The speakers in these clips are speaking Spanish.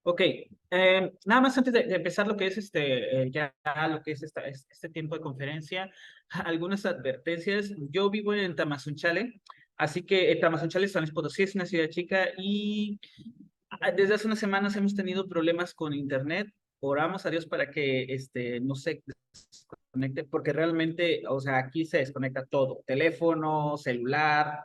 Ok, nada más antes de empezar lo que es ya lo que es este tiempo de conferencia, algunas advertencias. Yo vivo en Tamazunchale, así que Tamazunchale, San Luis Potosí, es una ciudad chica y desde hace unas semanas hemos tenido problemas con internet. Oramos a Dios para que no se desconecte, porque realmente, o sea, aquí se desconecta todo, teléfono, celular,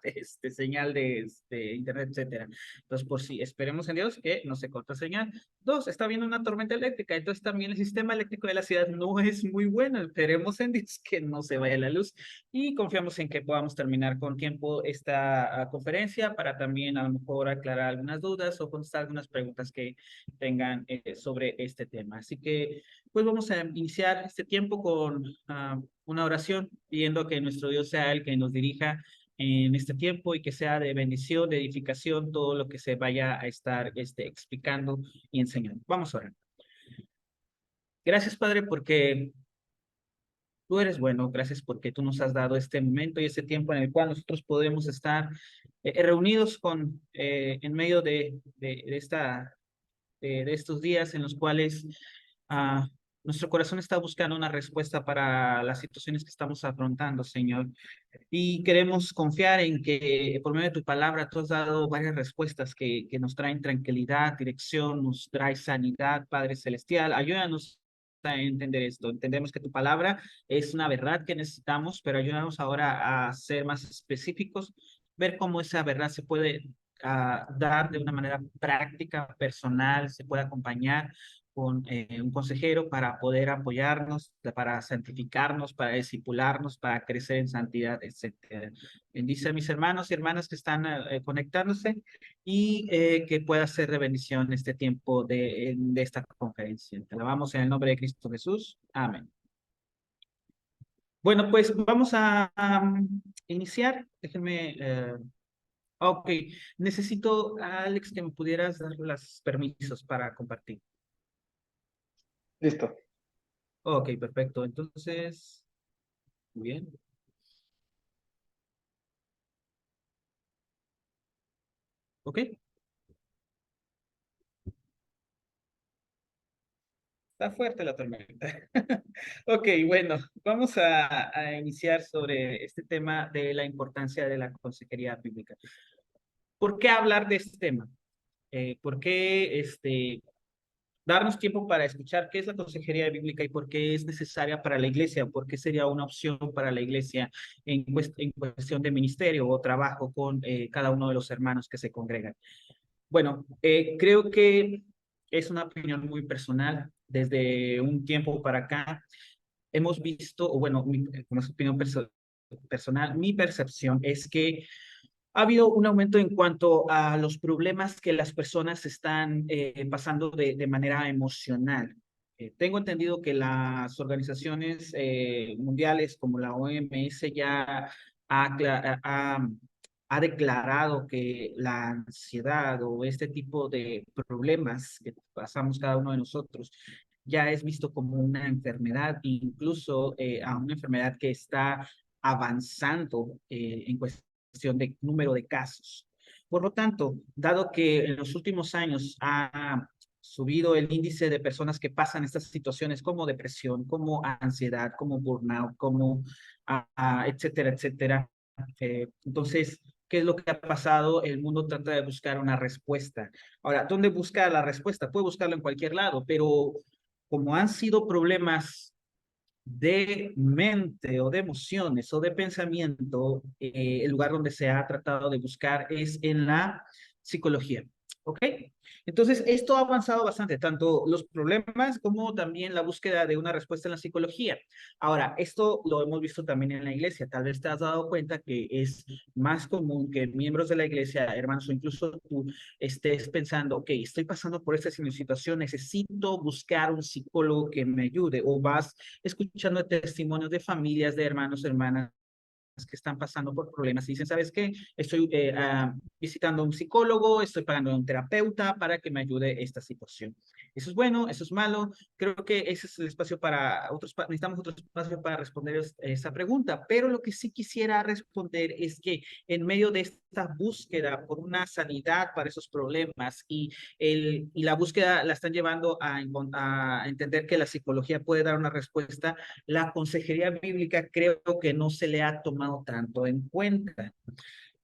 señal de internet, etcétera. Entonces, por si esperemos en Dios que no se corte señal. Dos, está habiendo una tormenta eléctrica, entonces también el sistema eléctrico de la ciudad no es muy bueno. Esperemos en Dios que no se vaya la luz y confiamos en que podamos terminar con tiempo esta conferencia para también a lo mejor aclarar algunas dudas o contestar algunas preguntas que tengan sobre este tema. Así que, pues vamos a iniciar este tiempo con una oración, pidiendo que nuestro Dios sea el que nos dirija en este tiempo y que sea de bendición, de edificación, todo lo que se vaya a estar explicando y enseñando. Vamos a orar. Gracias, Padre, porque tú eres bueno. Gracias porque tú nos has dado este momento y este tiempo en el cual nosotros podemos estar reunidos en medio de estos días en los cuales ah, nuestro corazón está buscando una respuesta para las situaciones que estamos afrontando, Señor. Y queremos confiar en que por medio de tu palabra tú has dado varias respuestas que nos traen tranquilidad, dirección, nos trae sanidad, Padre Celestial. Ayúdanos a entender esto. Entendemos que tu palabra es una verdad que necesitamos, pero ayúdanos ahora a ser más específicos, ver cómo esa verdad se puede dar de una manera práctica, personal, se puede acompañar con un consejero para poder apoyarnos, para santificarnos, para discipularnos, para crecer en santidad, etcétera. Bendice a mis hermanos y hermanas que están conectándose y que pueda ser de bendición este tiempo de esta conferencia. Te alabamos en el nombre de Cristo Jesús. Amén. Bueno, pues vamos a iniciar. Déjenme. Ok, necesito, Alex, que me pudieras dar los permisos para compartir. Listo. Ok, perfecto. Entonces, muy bien. Ok, está fuerte la tormenta. Ok, bueno, vamos a iniciar sobre este tema de la importancia de la consejería bíblica. ¿Por qué hablar de este tema? ¿Por qué darnos tiempo para escuchar qué es la consejería bíblica y por qué es necesaria para la iglesia? ¿Por qué sería una opción para la iglesia en cuestión de ministerio o trabajo con cada uno de los hermanos que se congregan? Bueno, creo que es una opinión muy personal. Desde un tiempo para acá hemos visto, o bueno, como es opinión personal, mi percepción es que ha habido un aumento en cuanto a los problemas que las personas están pasando de manera emocional. Tengo entendido que las organizaciones mundiales como la OMS ya ha declarado que la ansiedad o este tipo de problemas que pasamos cada uno de nosotros ya es visto como una enfermedad, incluso a una enfermedad que está avanzando en cuestión de número de casos. Por lo tanto, dado que en los últimos años ha subido el índice de personas que pasan estas situaciones como depresión, como ansiedad, como burnout, como etcétera, etcétera. Entonces, ¿qué es lo que ha pasado? El mundo trata de buscar una respuesta. Ahora, ¿dónde busca la respuesta? Puede buscarlo en cualquier lado, pero como han sido problemas de mente o de emociones o de pensamiento, el lugar donde se ha tratado de buscar es en la psicología. ¿Ok? Entonces, esto ha avanzado bastante, tanto los problemas como también la búsqueda de una respuesta en la psicología. Ahora, esto lo hemos visto también en la iglesia. Tal vez te has dado cuenta que es más común que miembros de la iglesia, hermanos, o incluso tú estés pensando, ok, estoy pasando por esta situación, necesito buscar un psicólogo que me ayude, o vas escuchando testimonios de familias, de hermanos, hermanas que están pasando por problemas y dicen, ¿sabes qué? Estoy visitando a un psicólogo, estoy pagando a un terapeuta para que me ayude esta situación. eso es bueno, eso es malo. Creo que ese es el espacio para otros, necesitamos otro espacio para responder esa pregunta. Pero lo que sí quisiera responder es que en medio de esta búsqueda por una sanidad para esos problemas y la búsqueda la están llevando a entender que la psicología puede dar una respuesta, la consejería bíblica creo que no se le ha tomado tanto en cuenta.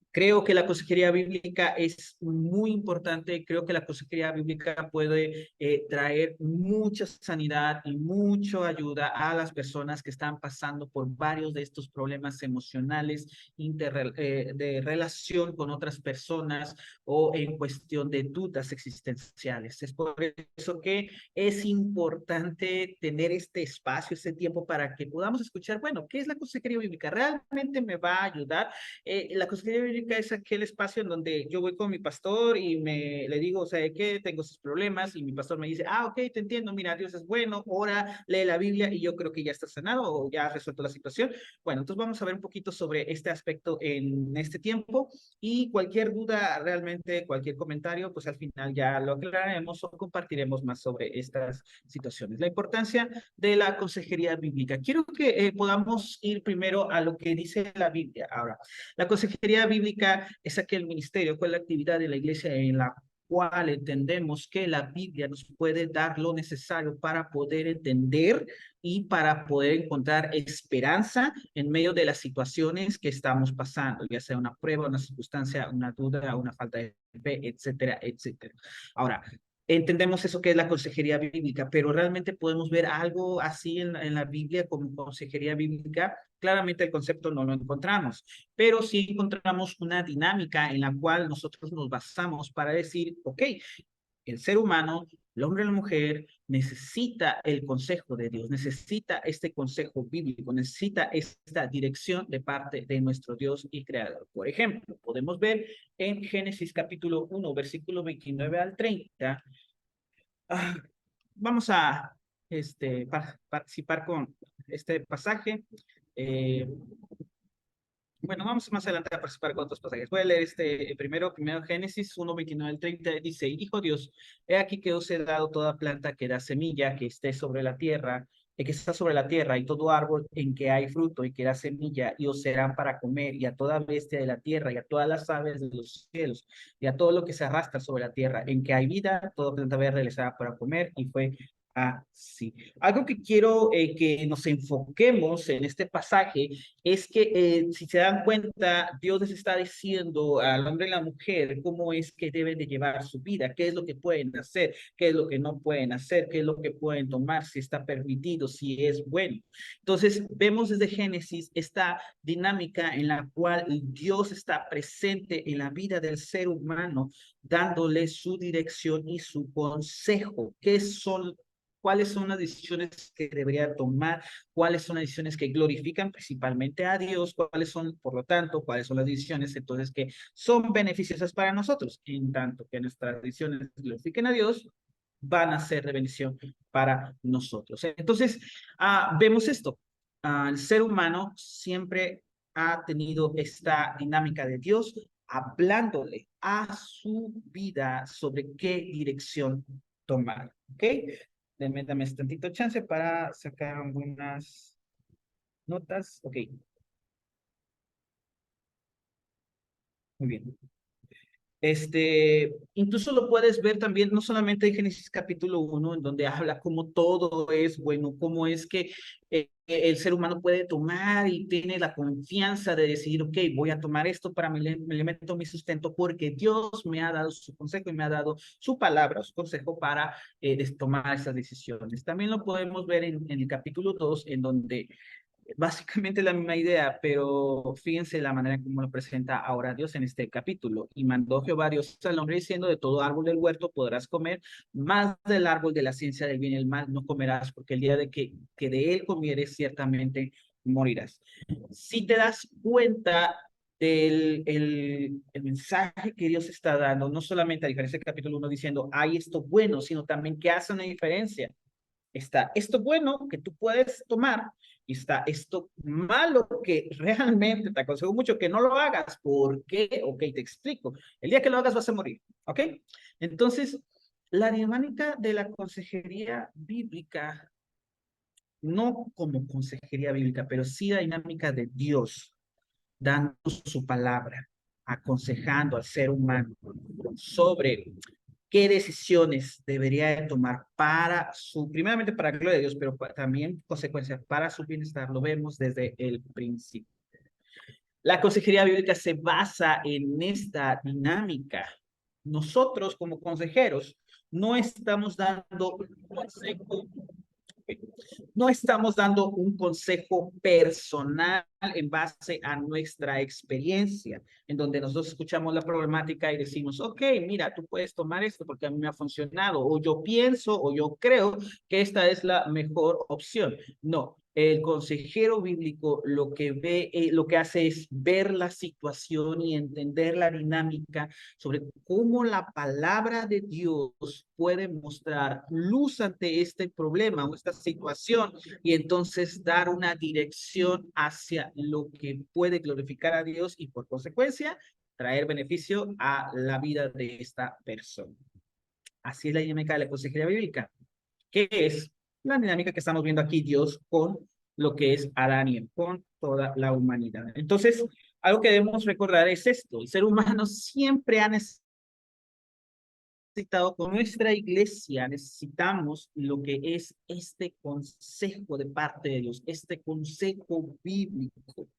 Creo que la consejería bíblica es muy importante. Creo que la consejería bíblica puede traer mucha sanidad y mucha ayuda a las personas que están pasando por varios de estos problemas emocionales de relación con otras personas o en cuestión de dudas existenciales. Es por eso que es importante tener este espacio, este tiempo para que podamos escuchar, bueno, ¿qué es la consejería bíblica? ¿Realmente me va a ayudar? La consejería bíblica es aquel espacio en donde yo voy con mi pastor y le digo, o sea, que tengo esos problemas y mi pastor me dice, ok, te entiendo, mira, Dios es bueno, ora, lee la Biblia y yo creo que ya está sanado o ya has resuelto la situación. Bueno, entonces vamos a ver un poquito sobre este aspecto en este tiempo y cualquier duda, realmente cualquier comentario, pues al final ya lo aclararemos o compartiremos más sobre estas situaciones. La importancia de la consejería bíblica. Quiero que podamos ir primero a lo que dice la Biblia. Ahora, la consejería bíblica es aquel ministerio, fue la actividad de la iglesia en la cual entendemos que la Biblia nos puede dar lo necesario para poder entender y para poder encontrar esperanza en medio de las situaciones que estamos pasando, ya sea una prueba, una circunstancia, una duda, una falta de fe, etcétera, etcétera. Ahora, entendemos eso que es la consejería bíblica, pero realmente podemos ver algo así en la Biblia como consejería bíblica. Claramente el concepto no lo encontramos, pero sí encontramos una dinámica en la cual nosotros nos basamos para decir, ok, el ser humano, el hombre y la mujer, necesita el consejo de Dios, necesita este consejo bíblico, necesita esta dirección de parte de nuestro Dios y Creador. Por ejemplo, podemos ver en Génesis capítulo 1, versículo 29 al 30. Ah, vamos a participar con este pasaje. Eh, bueno, vamos más adelante a participar con otros pasajes. Voy a leer primero Génesis 1, 29 al 30, dice, y dijo Dios, he aquí que os he dado toda planta que da semilla, que esté sobre la tierra, que está sobre la tierra, y todo árbol en que hay fruto y que da semilla, y os serán para comer, y a toda bestia de la tierra, y a todas las aves de los cielos, y a todo lo que se arrastra sobre la tierra, en que hay vida, toda planta verde les será para comer, y fue así. Algo que quiero que nos enfoquemos en este pasaje es que si se dan cuenta, Dios les está diciendo al hombre y la mujer cómo es que deben de llevar su vida, qué es lo que pueden hacer, qué es lo que no pueden hacer, qué es lo que pueden tomar, si está permitido, si es bueno. Entonces, vemos desde Génesis esta dinámica en la cual Dios está presente en la vida del ser humano, dándole su dirección y su consejo. ¿Cuáles son las decisiones que debería tomar? ¿Cuáles son las decisiones que glorifican principalmente a Dios? ¿Cuáles son, por lo tanto, cuáles son las decisiones entonces que son beneficiosas para nosotros? En tanto que nuestras decisiones glorifiquen a Dios, van a ser de bendición para nosotros. Entonces, vemos esto. El ser humano siempre ha tenido esta dinámica de Dios hablándole a su vida sobre qué dirección tomar. ¿Ok? Dame tantito chance para sacar algunas notas. Ok, muy bien. Incluso lo puedes ver también, no solamente en Génesis capítulo 1, en donde habla cómo todo es bueno, cómo es que el ser humano puede tomar y tiene la confianza de decir, ok, voy a tomar esto para me alimento, mi sustento, porque Dios me ha dado su consejo y me ha dado su palabra, su consejo para tomar esas decisiones. También lo podemos ver en el capítulo 2, en donde básicamente la misma idea, pero fíjense la manera como lo presenta ahora Dios en este capítulo. Y mandó Jehová Dios al hombre diciendo, de todo árbol del huerto podrás comer, más del árbol de la ciencia del bien y el mal no comerás, porque el día que de él comieres ciertamente morirás. Si te das cuenta el mensaje que Dios está dando, no solamente a diferencia del capítulo 1 diciendo, hay esto bueno, sino también que hace una diferencia. Está esto bueno que tú puedes tomar y está esto malo que realmente te aconsejo mucho que no lo hagas. ¿Por qué? Ok, te explico. El día que lo hagas vas a morir. ¿Ok? Entonces, La dinámica de la consejería bíblica, no como consejería bíblica, pero sí la dinámica de Dios, dando su palabra, aconsejando al ser humano sobre qué decisiones debería de tomar para su, primeramente para la gloria de Dios, pero también consecuencias para su bienestar, lo vemos desde el principio. La consejería bíblica se basa en esta dinámica. Nosotros como consejeros no estamos dando un consejo, no estamos dando un consejo personal en base a nuestra experiencia, en donde nosotros escuchamos la problemática y decimos, ok, mira, tú puedes tomar esto porque a mí me ha funcionado, o yo pienso, o yo creo que esta es la mejor opción. No, el consejero bíblico lo que ve, lo que hace es ver la situación y entender la dinámica sobre cómo la palabra de Dios puede mostrar luz ante este problema o esta situación y entonces dar una dirección hacia lo que puede glorificar a Dios y por consecuencia traer beneficio a la vida de esta persona. Así es la dinámica de la consejería bíblica, que es la dinámica que estamos viendo aquí Dios con lo que es Adán y Eva, con toda la humanidad. Entonces, algo que debemos recordar es esto, el ser humano siempre ha necesitado, con nuestra iglesia necesitamos lo que es este consejo de parte de Dios, este consejo bíblico.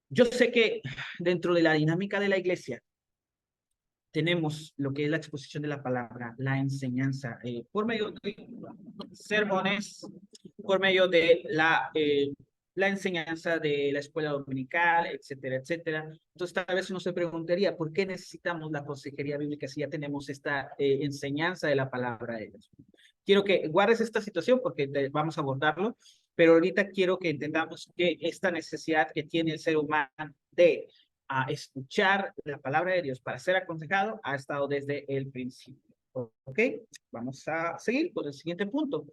Yo sé que dentro de la dinámica de la iglesia tenemos lo que es la exposición de la palabra, la enseñanza, por medio de sermones, por medio de la enseñanza de la escuela dominical, etcétera, etcétera. Entonces, tal vez uno se preguntaría, ¿por qué necesitamos la consejería bíblica si ya tenemos esta enseñanza de la palabra de Dios? Quiero que guardes esta situación porque vamos a abordarlo, pero ahorita quiero que entendamos que esta necesidad que tiene el ser humano de a escuchar la palabra de Dios para ser aconsejado ha estado desde el principio. ¿Ok? Vamos a seguir con el siguiente punto.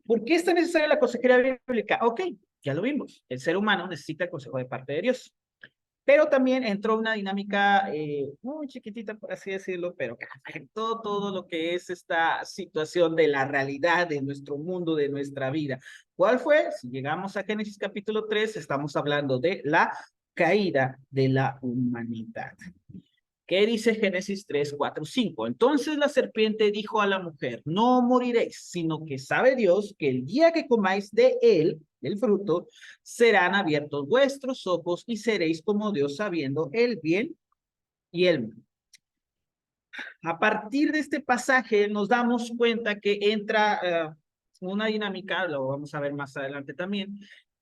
¿Por qué es tan necesaria la consejería bíblica? Ok, ya lo vimos. El ser humano necesita el consejo de parte de Dios. Pero también entró una dinámica muy chiquitita, por así decirlo, pero que afectó todo lo que es esta situación de la realidad de nuestro mundo, de nuestra vida. ¿Cuál fue? Si llegamos a Génesis capítulo 3, estamos hablando de la caída de la humanidad. ¿Qué dice Génesis 3, 4, 5? Entonces la serpiente dijo a la mujer, no moriréis, sino que sabe Dios que el día que comáis de él, del fruto, serán abiertos vuestros ojos y seréis como Dios sabiendo el bien y el mal. A partir de este pasaje nos damos cuenta que entra una dinámica, lo vamos a ver más adelante también,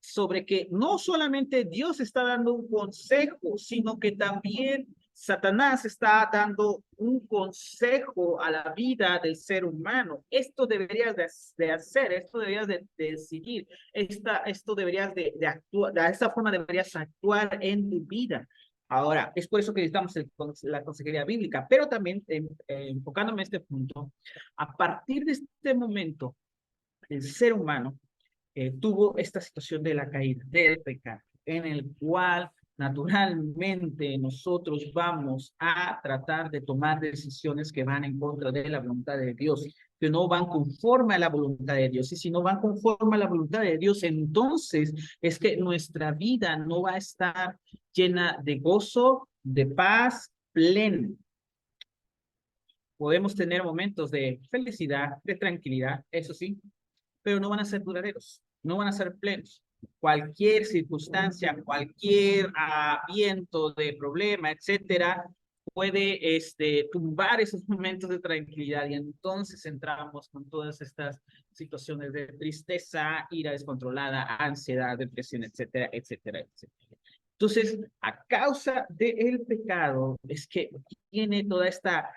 sobre que no solamente Dios está dando un consejo, sino que también Satanás está dando un consejo a la vida del ser humano. Esto deberías de hacer, esto deberías de decidir, esto deberías de actuar, de esta forma deberías actuar en tu vida. Ahora, es por eso que necesitamos la consejería bíblica, pero también enfocándome en este punto, a partir de este momento, el ser humano tuvo esta situación de la caída, del pecado, en el cual naturalmente nosotros vamos a tratar de tomar decisiones que van en contra de la voluntad de Dios, que no van conforme a la voluntad de Dios. Y si no van conforme a la voluntad de Dios, entonces es que nuestra vida no va a estar llena de gozo, de paz plena. Podemos tener momentos de felicidad, de tranquilidad, eso sí, pero no van a ser duraderos, no van a ser plenos. Cualquier circunstancia, cualquier viento de problema, etcétera, puede tumbar esos momentos de tranquilidad y entonces entramos con todas estas situaciones de tristeza, ira descontrolada, ansiedad, depresión, etcétera, etcétera, etcétera. Entonces, a causa del pecado es que tiene toda esta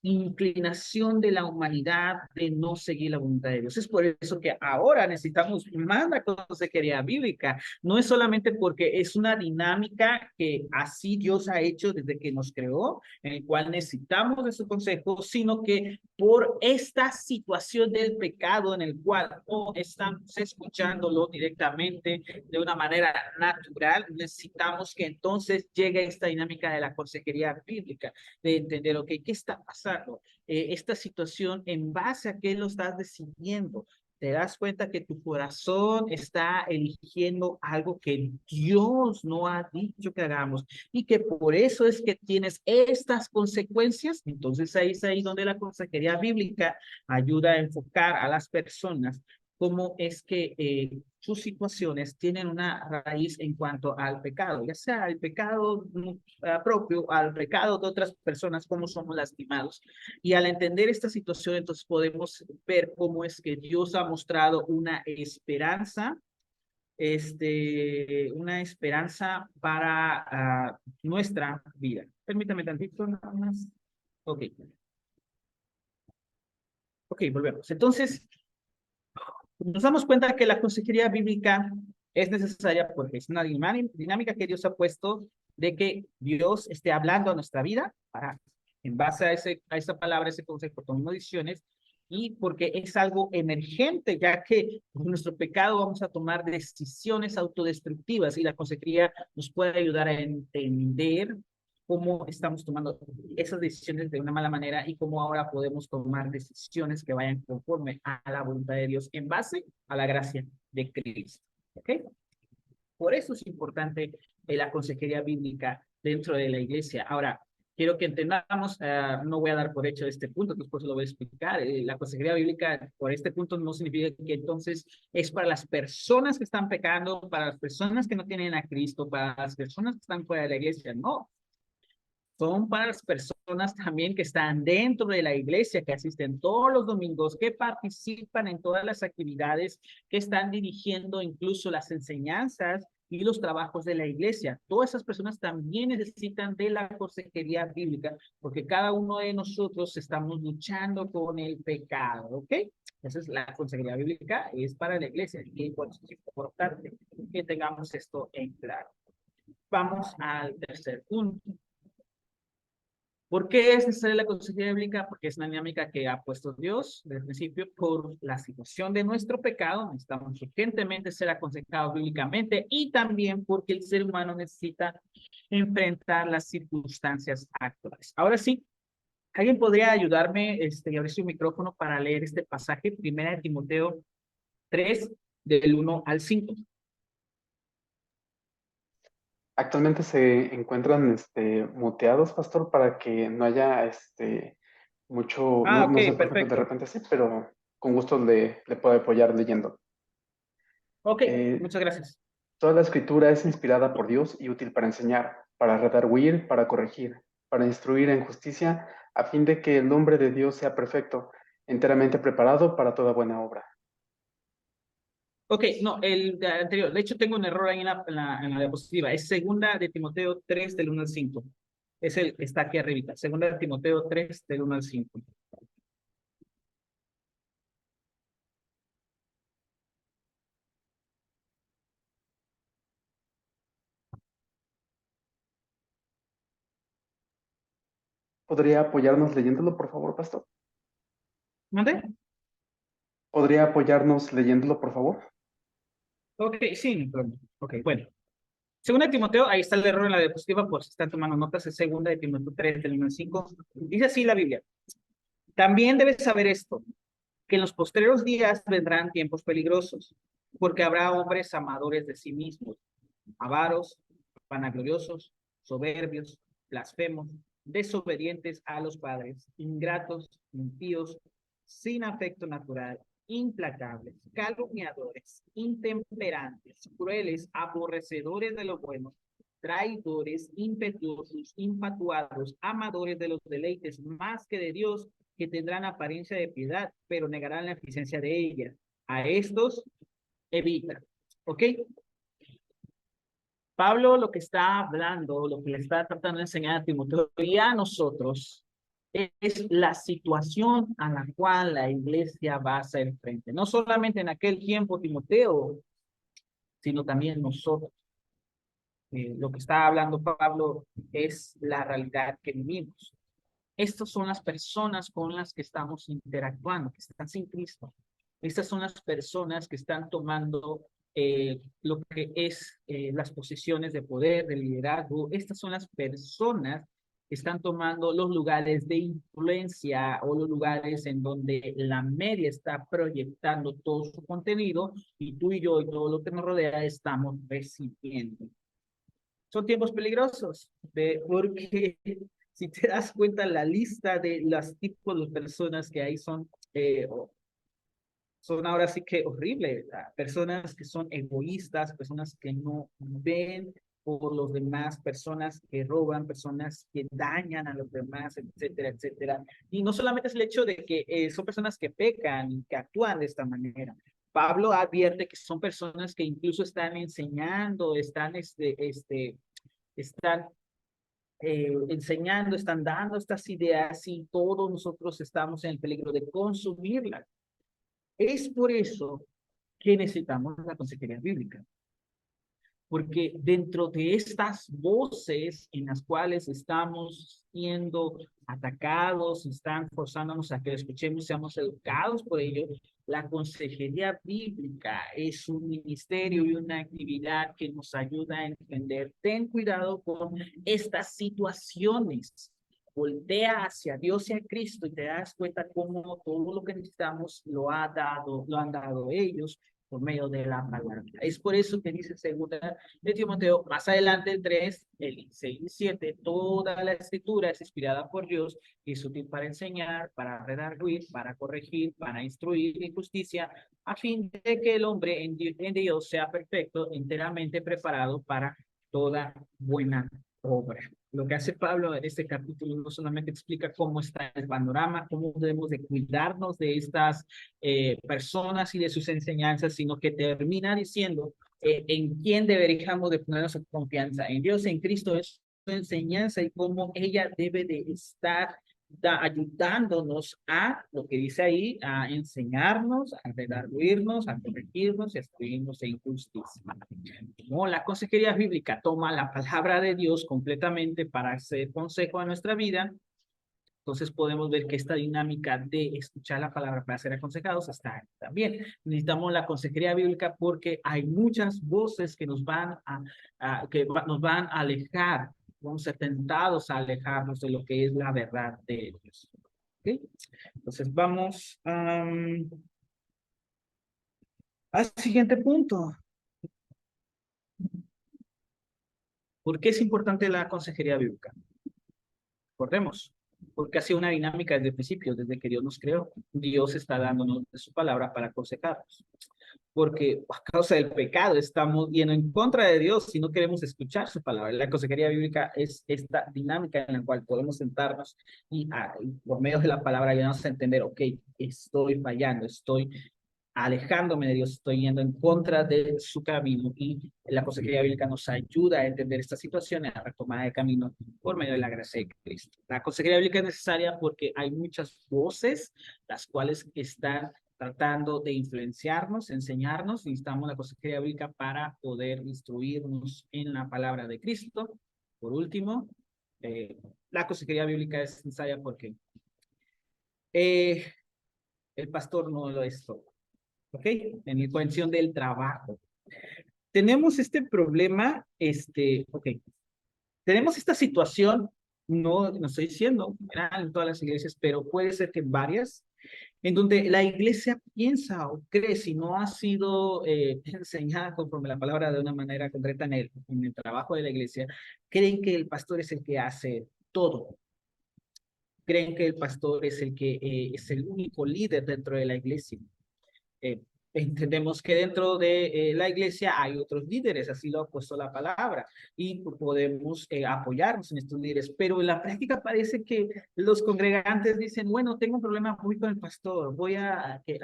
inclinación de la humanidad de no seguir la voluntad de Dios. Es por eso que ahora necesitamos más la consejería bíblica. No es solamente porque es una dinámica que así Dios ha hecho desde que nos creó, en el cual necesitamos de su consejo, sino que por esta situación del pecado en el cual no estamos escuchándolo directamente de una manera natural, necesitamos que entonces llegue esta dinámica de la consejería bíblica, de entender, ok, ¿qué está pasando pasando esta situación en base a qué lo estás decidiendo. Te das cuenta que tu corazón está eligiendo algo que Dios no ha dicho que hagamos y que por eso es que tienes estas consecuencias. Entonces ahí es ahí donde la consejería bíblica ayuda a enfocar a las personas cómo es que sus situaciones tienen una raíz en cuanto al pecado, ya sea el pecado propio, al pecado de otras personas, cómo somos lastimados. Y al entender esta situación, entonces podemos ver cómo es que Dios ha mostrado una esperanza para nuestra vida. Permítame tantito nada más. Ok. Ok, volvemos. Entonces, nos damos cuenta que la consejería bíblica es necesaria porque es una dinámica que Dios ha puesto de que Dios esté hablando a nuestra vida para, en base a esa palabra, ese consejo, tomemos decisiones y porque es algo emergente, ya que por nuestro pecado vamos a tomar decisiones autodestructivas y la consejería nos puede ayudar a entender cómo estamos tomando esas decisiones de una mala manera y cómo ahora podemos tomar decisiones que vayan conforme a la voluntad de Dios en base a la gracia de Cristo. ¿Ok? Por eso es importante la consejería bíblica dentro de la iglesia. Ahora, quiero que entendamos, no voy a dar por hecho este punto, después lo voy a explicar. La consejería bíblica por este punto no significa que entonces es para las personas que están pecando, para las personas que no tienen a Cristo, para las personas que están fuera de la iglesia. No, son para las personas también que están dentro de la iglesia, que asisten todos los domingos, que participan en todas las actividades, que están dirigiendo incluso las enseñanzas y los trabajos de la iglesia. Todas esas personas también necesitan de la consejería bíblica, porque cada uno de nosotros estamos luchando con el pecado, ¿ok? Entonces, la consejería bíblica es para la iglesia y por eso es importante que tengamos esto en claro. Vamos al tercer punto. ¿Por qué es necesaria la consejería bíblica? Porque es una dinámica que ha puesto Dios desde el principio por la situación de nuestro pecado. Necesitamos urgentemente ser aconsejados bíblicamente y también porque el ser humano necesita enfrentar las circunstancias actuales. Ahora sí, ¿alguien podría ayudarme y abrir su micrófono para leer este pasaje? Primera de Timoteo 3, del 1 al 5. Actualmente se encuentran muteados, pastor, para que no haya mucho, Ah, no sé ok, por qué de perfecto. repente sí, pero con gusto le puedo apoyar leyendo. Ok, Eh, muchas gracias. Toda la escritura es inspirada por Dios y útil para enseñar, para redarguir, para corregir, para instruir en justicia, a fin de que el hombre de Dios sea perfecto, enteramente preparado para toda buena obra. Ok, no, el de anterior. De hecho, tengo un error ahí en la diapositiva. Es segunda de Timoteo 3 del 1 al 5. Es el que está aquí arribita. Segunda de Timoteo 3 del 1 al 5. ¿Podría apoyarnos leyéndolo, por favor, pastor? ¿Mande? ¿Podría apoyarnos leyéndolo, por favor? Ok, sí, no hay problema. Ok, bueno. Segunda de Timoteo, ahí está el error en la diapositiva, por si están tomando notas, es segunda de Timoteo 3 del 1 al 5. Dice así la Biblia. También debes saber esto, que en los postreros días vendrán tiempos peligrosos, porque habrá hombres amadores de sí mismos, avaros, vanagloriosos, soberbios, blasfemos, desobedientes a los padres, ingratos, impíos, sin afecto natural, implacables, calumniadores, intemperantes, crueles, aborrecedores de lo bueno, traidores, impetuosos, infatuados, amadores de los deleites más que de Dios, que tendrán apariencia de piedad, pero negarán la eficiencia de ella. A estos evita. ¿Ok? Pablo lo que está hablando, lo que le está tratando de enseñar a Timoteo y a nosotros es la situación a la cual la iglesia va a hacer frente. No solamente en aquel tiempo Timoteo, sino también nosotros. Lo que está hablando Pablo es la realidad que vivimos. Estas son las personas con las que estamos interactuando, que están sin Cristo. Estas son las personas que están tomando lo que es las posiciones de poder, de liderazgo. Estas son las personas están tomando los lugares de influencia o los lugares en donde la media está proyectando todo su contenido y tú y yo y todo lo que nos rodea estamos recibiendo. Son tiempos peligrosos, porque si te das cuenta, la lista de los tipos de personas que hay son ahora sí que horribles. Personas que son egoístas, personas que no ven por los demás, personas que roban, personas que dañan a los demás, etcétera, etcétera. Y no solamente es el hecho de que son personas que pecan y que actúan de esta manera. Pablo advierte que son personas que incluso están enseñando, están enseñando, están dando estas ideas y todos nosotros estamos en el peligro de consumirlas. Es por eso que necesitamos la consejería bíblica, porque dentro de estas voces en las cuales estamos siendo atacados, están forzándonos a que escuchemos, seamos educados por ello, la consejería bíblica es un ministerio y una actividad que nos ayuda a entender. Ten cuidado con estas situaciones. Voltea hacia Dios y a Cristo y te das cuenta cómo todo lo que necesitamos lo han dado ellos por medio de la palabra. Es por eso que dice segunda de Timoteo, más adelante el 3, el 6 y 7, toda la escritura es inspirada por Dios y es útil para enseñar, para redarguir, para corregir, para instruir en justicia, a fin de que el hombre en Dios sea perfecto, enteramente preparado para toda buena obra. Lo que hace Pablo en este capítulo no solamente explica cómo está el panorama, cómo debemos de cuidarnos de estas personas y de sus enseñanzas, sino que termina diciendo en quién deberíamos de poner nuestra confianza, en Dios, en Cristo, es su enseñanza y cómo ella debe de estar ayudándonos a, lo que dice ahí, a enseñarnos, a redarguirnos, a corregirnos y a instruirnos en justicia. No, la consejería bíblica toma la palabra de Dios completamente para hacer consejo a nuestra vida. Entonces podemos ver que esta dinámica de escuchar la palabra para ser aconsejados está ahí también. Necesitamos la consejería bíblica porque hay muchas voces que nos van nos van a alejar, vamos a ser tentados a alejarnos de lo que es la verdad de Dios. ¿Okay? Entonces vamos al siguiente punto. ¿Por qué es importante la consejería bíblica? Recordemos, porque ha sido una dinámica desde el principio, desde que Dios nos creó. Dios está dándonos de su palabra para aconsejarnos. Porque a causa del pecado estamos yendo en contra de Dios si no queremos escuchar su palabra. La consejería bíblica es esta dinámica en la cual podemos sentarnos y por medio de la palabra ayudarnos a entender, ok, estoy fallando, estoy alejándome de Dios, estoy yendo en contra de su camino y la consejería bíblica nos ayuda a entender esta situación y a retomar el camino por medio de la gracia de Cristo. La consejería bíblica es necesaria porque hay muchas voces las cuales están tratando de influenciarnos, enseñarnos. Necesitamos la consejería bíblica para poder instruirnos en la palabra de Cristo. Por último, la consejería bíblica es necesaria porque el pastor no lo es todo. ¿Ok? En cuestión del trabajo. Tenemos este problema, ok. Tenemos esta situación, no estoy diciendo en todas las iglesias, pero puede ser que en varias, en donde la iglesia piensa o cree, si no ha sido enseñada conforme la palabra de una manera concreta en el trabajo de la iglesia, creen que el pastor es el que hace todo. Creen que el pastor es el que es el único líder dentro de la iglesia. Eh, Entendemos que dentro de la iglesia hay otros líderes, así lo ha puesto la palabra, y podemos apoyarnos en estos líderes, pero en la práctica parece que los congregantes dicen, bueno, tengo un problema muy con el pastor, voy a que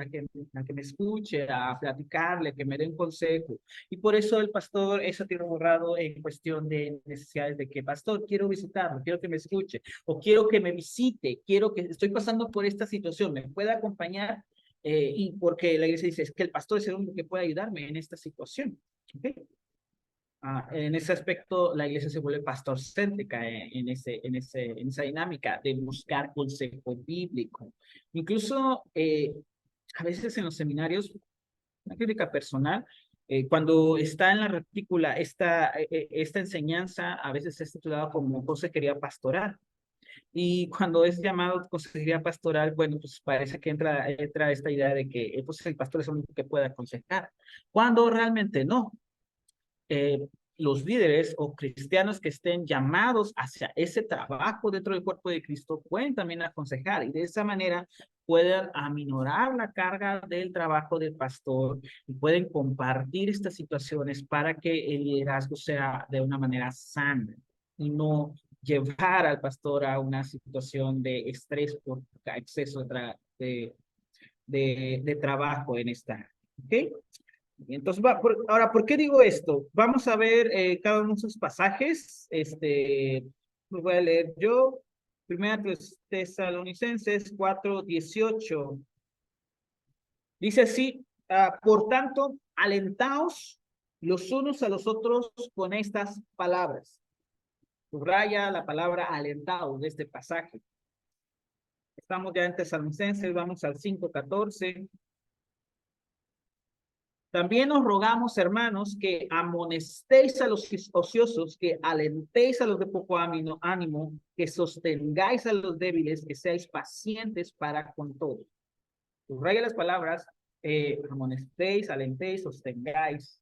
me escuche, a platicarle, que me dé un consejo, y por eso el pastor es borrado en cuestión de necesidades de que, pastor, quiero visitarlo, quiero que me escuche, o quiero que me visite, quiero que estoy pasando por esta situación, ¿me puede acompañar? Y porque la iglesia dice, es que el pastor es el único que puede ayudarme en esta situación. ¿Okay? En ese aspecto, la iglesia se vuelve pastorcéntrica en esa dinámica de buscar consejo bíblico. Incluso, a veces en los seminarios, una crítica personal, cuando está en la retícula esta enseñanza, a veces es titulada como consejería pastoral. Y cuando es llamado consejería pastoral, bueno, pues parece que entra esta idea de que pues el pastor es el único que puede aconsejar, cuando realmente no. Los líderes o cristianos que estén llamados hacia ese trabajo dentro del cuerpo de Cristo pueden también aconsejar y de esa manera pueden aminorar la carga del trabajo del pastor y pueden compartir estas situaciones para que el liderazgo sea de una manera sana y no llevar al pastor a una situación de estrés por exceso de trabajo en esta área. ¿Ok? Entonces, ahora, ¿por qué digo esto? Vamos a ver cada uno de esos pasajes. Los voy a leer yo. Primera Tesalonicenses 4:18. Dice así, por tanto, alentaos los unos a los otros con estas palabras. Subraya la palabra alentaos de este pasaje. Estamos ya en Tesalonicenses, vamos al 5:14. También os rogamos, hermanos, que amonestéis a los ociosos, que alentéis a los de poco ánimo, que sostengáis a los débiles, que seáis pacientes para con todos. Subraya las palabras, amonestéis, alentéis, sostengáis.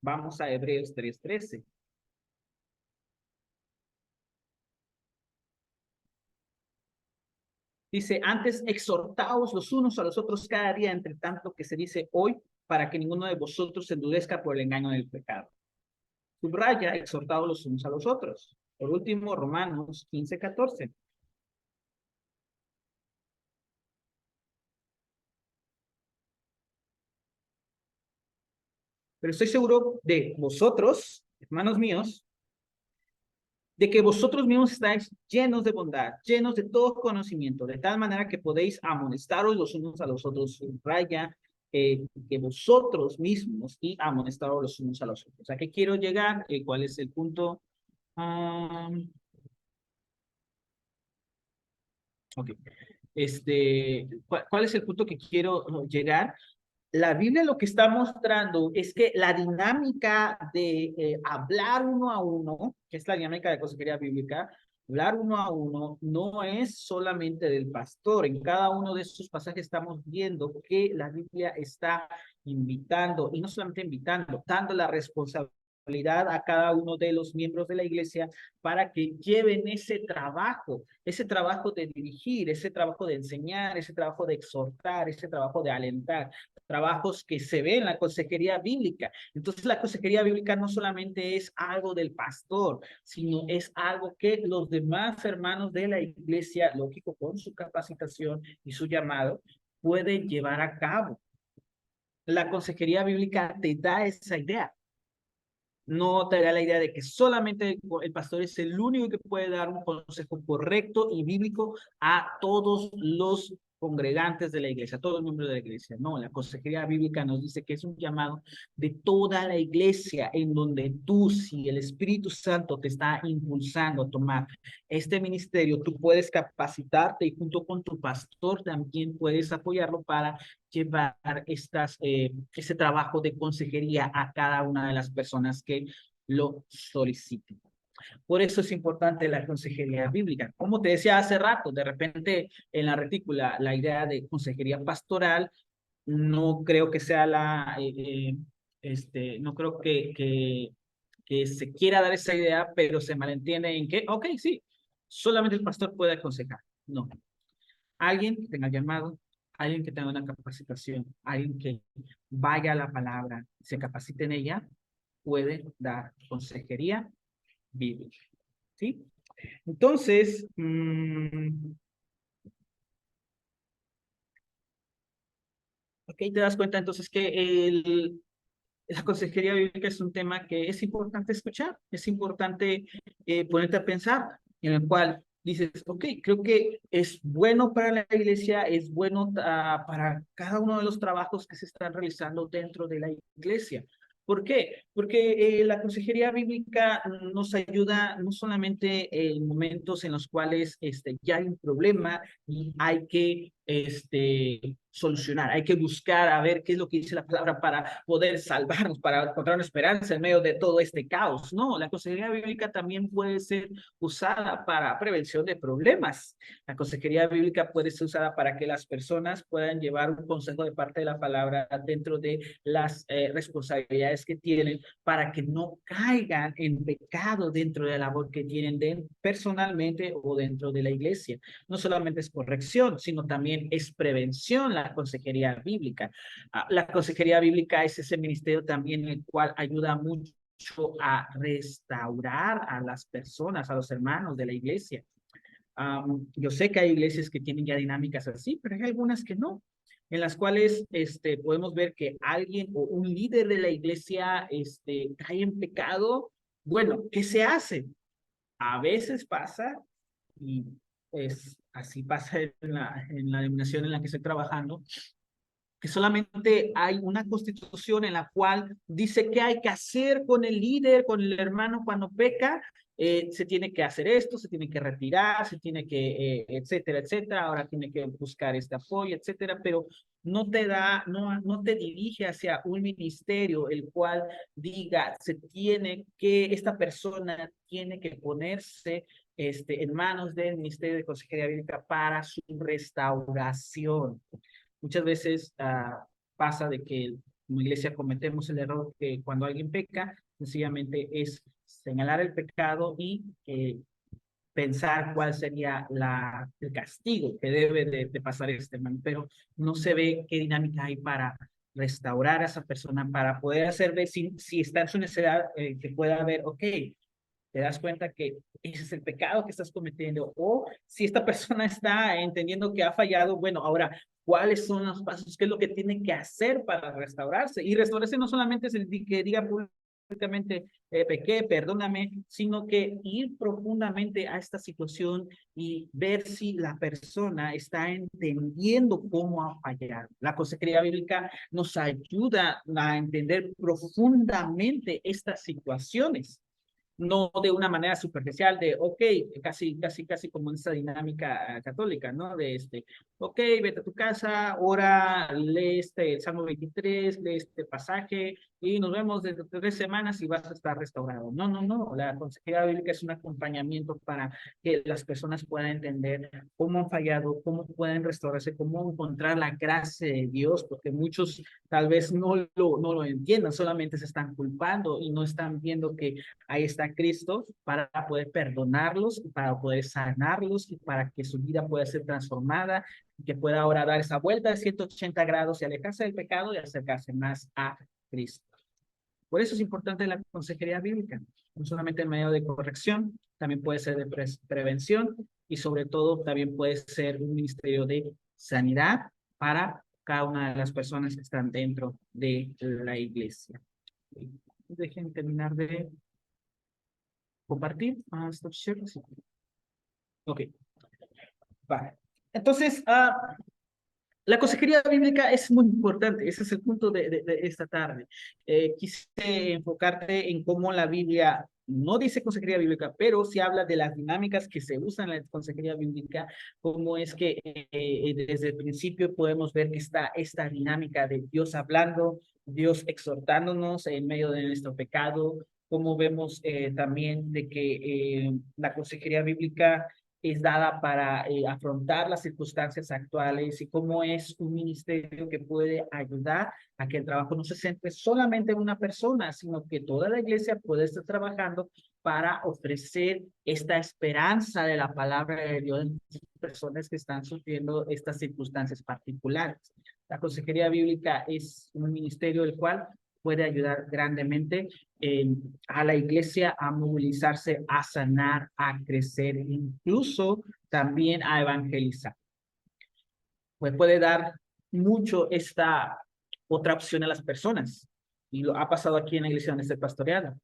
Vamos a Hebreos 3:13. Dice, antes exhortaos los unos a los otros cada día, entre tanto que se dice hoy, para que ninguno de vosotros se endurezca por el engaño del pecado. Subraya, exhortados los unos a los otros. Por último, Romanos 15:14. Pero estoy seguro de vosotros, hermanos míos, de que vosotros mismos estáis llenos de bondad, llenos de todo conocimiento, de tal manera que podéis amonestaros los unos a los otros. Subraya que vosotros mismos y amonestaros los unos a los otros. ¿A qué quiero llegar? ¿Cuál es el punto? Ok. ¿Cuál es el punto que quiero llegar? La Biblia lo que está mostrando es que la dinámica de hablar uno a uno, que es la dinámica de consejería bíblica, hablar uno a uno no es solamente del pastor. En cada uno de estos pasajes estamos viendo que la Biblia está invitando, y no solamente invitando, dando la responsabilidad a cada uno de los miembros de la iglesia para que lleven ese trabajo de dirigir, ese trabajo de enseñar, ese trabajo de exhortar, ese trabajo de alentar, trabajos que se ven en la consejería bíblica. Entonces la consejería bíblica no solamente es algo del pastor, sino es algo que los demás hermanos de la iglesia, lógico, con su capacitación y su llamado, pueden llevar a cabo. La consejería bíblica te da esa idea. No te da la idea de que solamente el pastor es el único que puede dar un consejo correcto y bíblico a todos los congregantes de la iglesia, a todos los miembros de la iglesia. No, la consejería bíblica nos dice que es un llamado de toda la iglesia en donde tú, si el Espíritu Santo te está impulsando a tomar este ministerio, tú puedes capacitarte y junto con tu pastor también puedes apoyarlo para llevar ese trabajo de consejería a cada una de las personas que lo soliciten. Por eso es importante la consejería bíblica. Como te decía hace rato, de repente en la retícula, la idea de consejería pastoral, no creo que sea no creo que se quiera dar esa idea, pero se malentiende en que, ok, sí, solamente el pastor puede aconsejar. No, alguien que tenga llamado, alguien que tenga una capacitación, alguien que vaya a la palabra, se capacite en ella, puede dar consejería bíblica. ¿Sí? Entonces, ok, te das cuenta entonces que la consejería bíblica es un tema que es importante escuchar, es importante ponerte a pensar, en el cual dices, ok, creo que es bueno para la iglesia, es bueno para cada uno de los trabajos que se están realizando dentro de la iglesia. ¿Por qué? Porque la consejería bíblica nos ayuda no solamente en momentos en los cuales ya hay un problema y hay que solucionar, hay que buscar a ver qué es lo que dice la palabra para poder salvarnos, para encontrar una esperanza en medio de todo este caos. No, la consejería bíblica también puede ser usada para prevención de problemas. La consejería bíblica puede ser usada para que las personas puedan llevar un consejo de parte de la palabra dentro de las responsabilidades que tienen para que no caigan en pecado dentro de la labor que tienen personalmente o dentro de la iglesia. No solamente es corrección, sino también es prevención la consejería bíblica. La consejería bíblica es ese ministerio también el cual ayuda mucho a restaurar a las personas, a los hermanos de la iglesia. Yo sé que hay iglesias que tienen ya dinámicas así, pero hay algunas que no, en las cuales podemos ver que alguien o un líder de la iglesia cae en pecado. Bueno, ¿qué se hace? A veces pasa, y pues así pasa en la denominación en la que estoy trabajando, que solamente hay una constitución en la cual dice qué hay que hacer con el líder, con el hermano cuando peca. Se tiene que hacer esto, se tiene que retirar, se tiene que, etcétera, etcétera. Ahora tiene que buscar este apoyo, etcétera, pero no te da, no te dirige hacia un ministerio el cual diga, esta persona tiene que ponerse en manos del Ministerio de Consejería Bíblica para su restauración. Muchas veces pasa de que como iglesia cometemos el error que cuando alguien peca, sencillamente es señalar el pecado y pensar cuál sería el castigo que debe de pasar este hermano, pero no se ve qué dinámica hay para restaurar a esa persona, para poder hacer ver si está en su necesidad, que pueda ver, ok, te das cuenta que ese es el pecado que estás cometiendo, o si esta persona está entendiendo que ha fallado, bueno, ahora, ¿cuáles son los pasos? ¿Qué es lo que tiene que hacer para restaurarse? Y restaurarse no solamente es el que diga públicamente, pequé, perdóname, sino que ir profundamente a esta situación y ver si la persona está entendiendo cómo ha fallado. La consejería bíblica nos ayuda a entender profundamente estas situaciones, no de una manera superficial de, ok, casi como en esa dinámica católica, ¿no? De ok, vete a tu casa, ora, lee el Salmo 23, lee este pasaje y nos vemos dentro de 3 semanas y vas a estar restaurado. No, no, no, la consejería bíblica es un acompañamiento para que las personas puedan entender cómo han fallado, cómo pueden restaurarse, cómo encontrar la gracia de Dios, porque muchos tal vez no lo entiendan, solamente se están culpando y no están viendo que ahí está Cristo para poder perdonarlos, para poder sanarlos y para que su vida pueda ser transformada y que pueda ahora dar esa vuelta de 180 grados y alejarse del pecado y acercarse más a Cristo. Por eso es importante la consejería bíblica, no solamente en medio de corrección, también puede ser de prevención y sobre todo también puede ser un ministerio de sanidad para cada una de las personas que están dentro de la iglesia. Dejen terminar de compartir. Stop share. Ok, vale. Entonces, la consejería bíblica es muy importante, ese es el punto de esta tarde. Quise enfocarte en cómo la Biblia no dice consejería bíblica, pero sí habla de las dinámicas que se usan en la consejería bíblica, cómo es que desde el principio podemos ver que está esta dinámica de Dios hablando, Dios exhortándonos en medio de nuestro pecado, cómo vemos también de que la consejería bíblica es dada para afrontar las circunstancias actuales y cómo es un ministerio que puede ayudar a que el trabajo no se centre solamente en una persona, sino que toda la iglesia puede estar trabajando para ofrecer esta esperanza de la palabra de Dios en personas que están sufriendo estas circunstancias particulares. La consejería bíblica es un ministerio el cual puede ayudar grandemente a la iglesia a movilizarse, a sanar, a crecer, incluso también a evangelizar. Pues puede dar mucho esta otra opción a las personas. Y lo ha pasado aquí en la iglesia donde estoy pastoreada.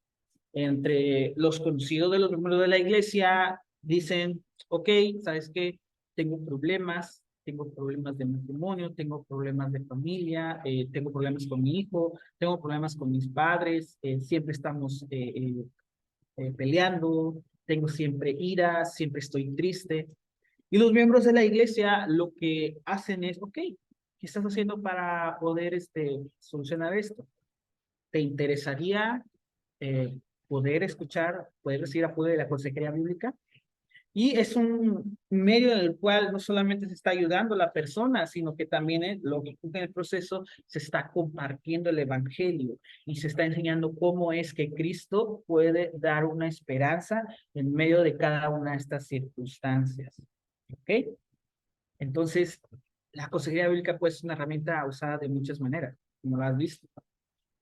Entre los conocidos de los miembros de la iglesia dicen, ok, ¿sabes qué? Tengo problemas de matrimonio, tengo problemas de familia, tengo problemas con mi hijo, tengo problemas con mis padres, siempre estamos peleando, tengo siempre ira, siempre estoy triste. Y los miembros de la iglesia lo que hacen es, ok, ¿qué estás haciendo para poder solucionar esto? ¿Te interesaría poder escuchar, poder recibir apoyo de la consejería bíblica? Y es un medio en el cual no solamente se está ayudando a la persona, sino que también en el proceso se está compartiendo el evangelio y se está enseñando cómo es que Cristo puede dar una esperanza en medio de cada una de estas circunstancias. ¿Ok? Entonces, la consejería bíblica pues es una herramienta usada de muchas maneras, como lo has visto.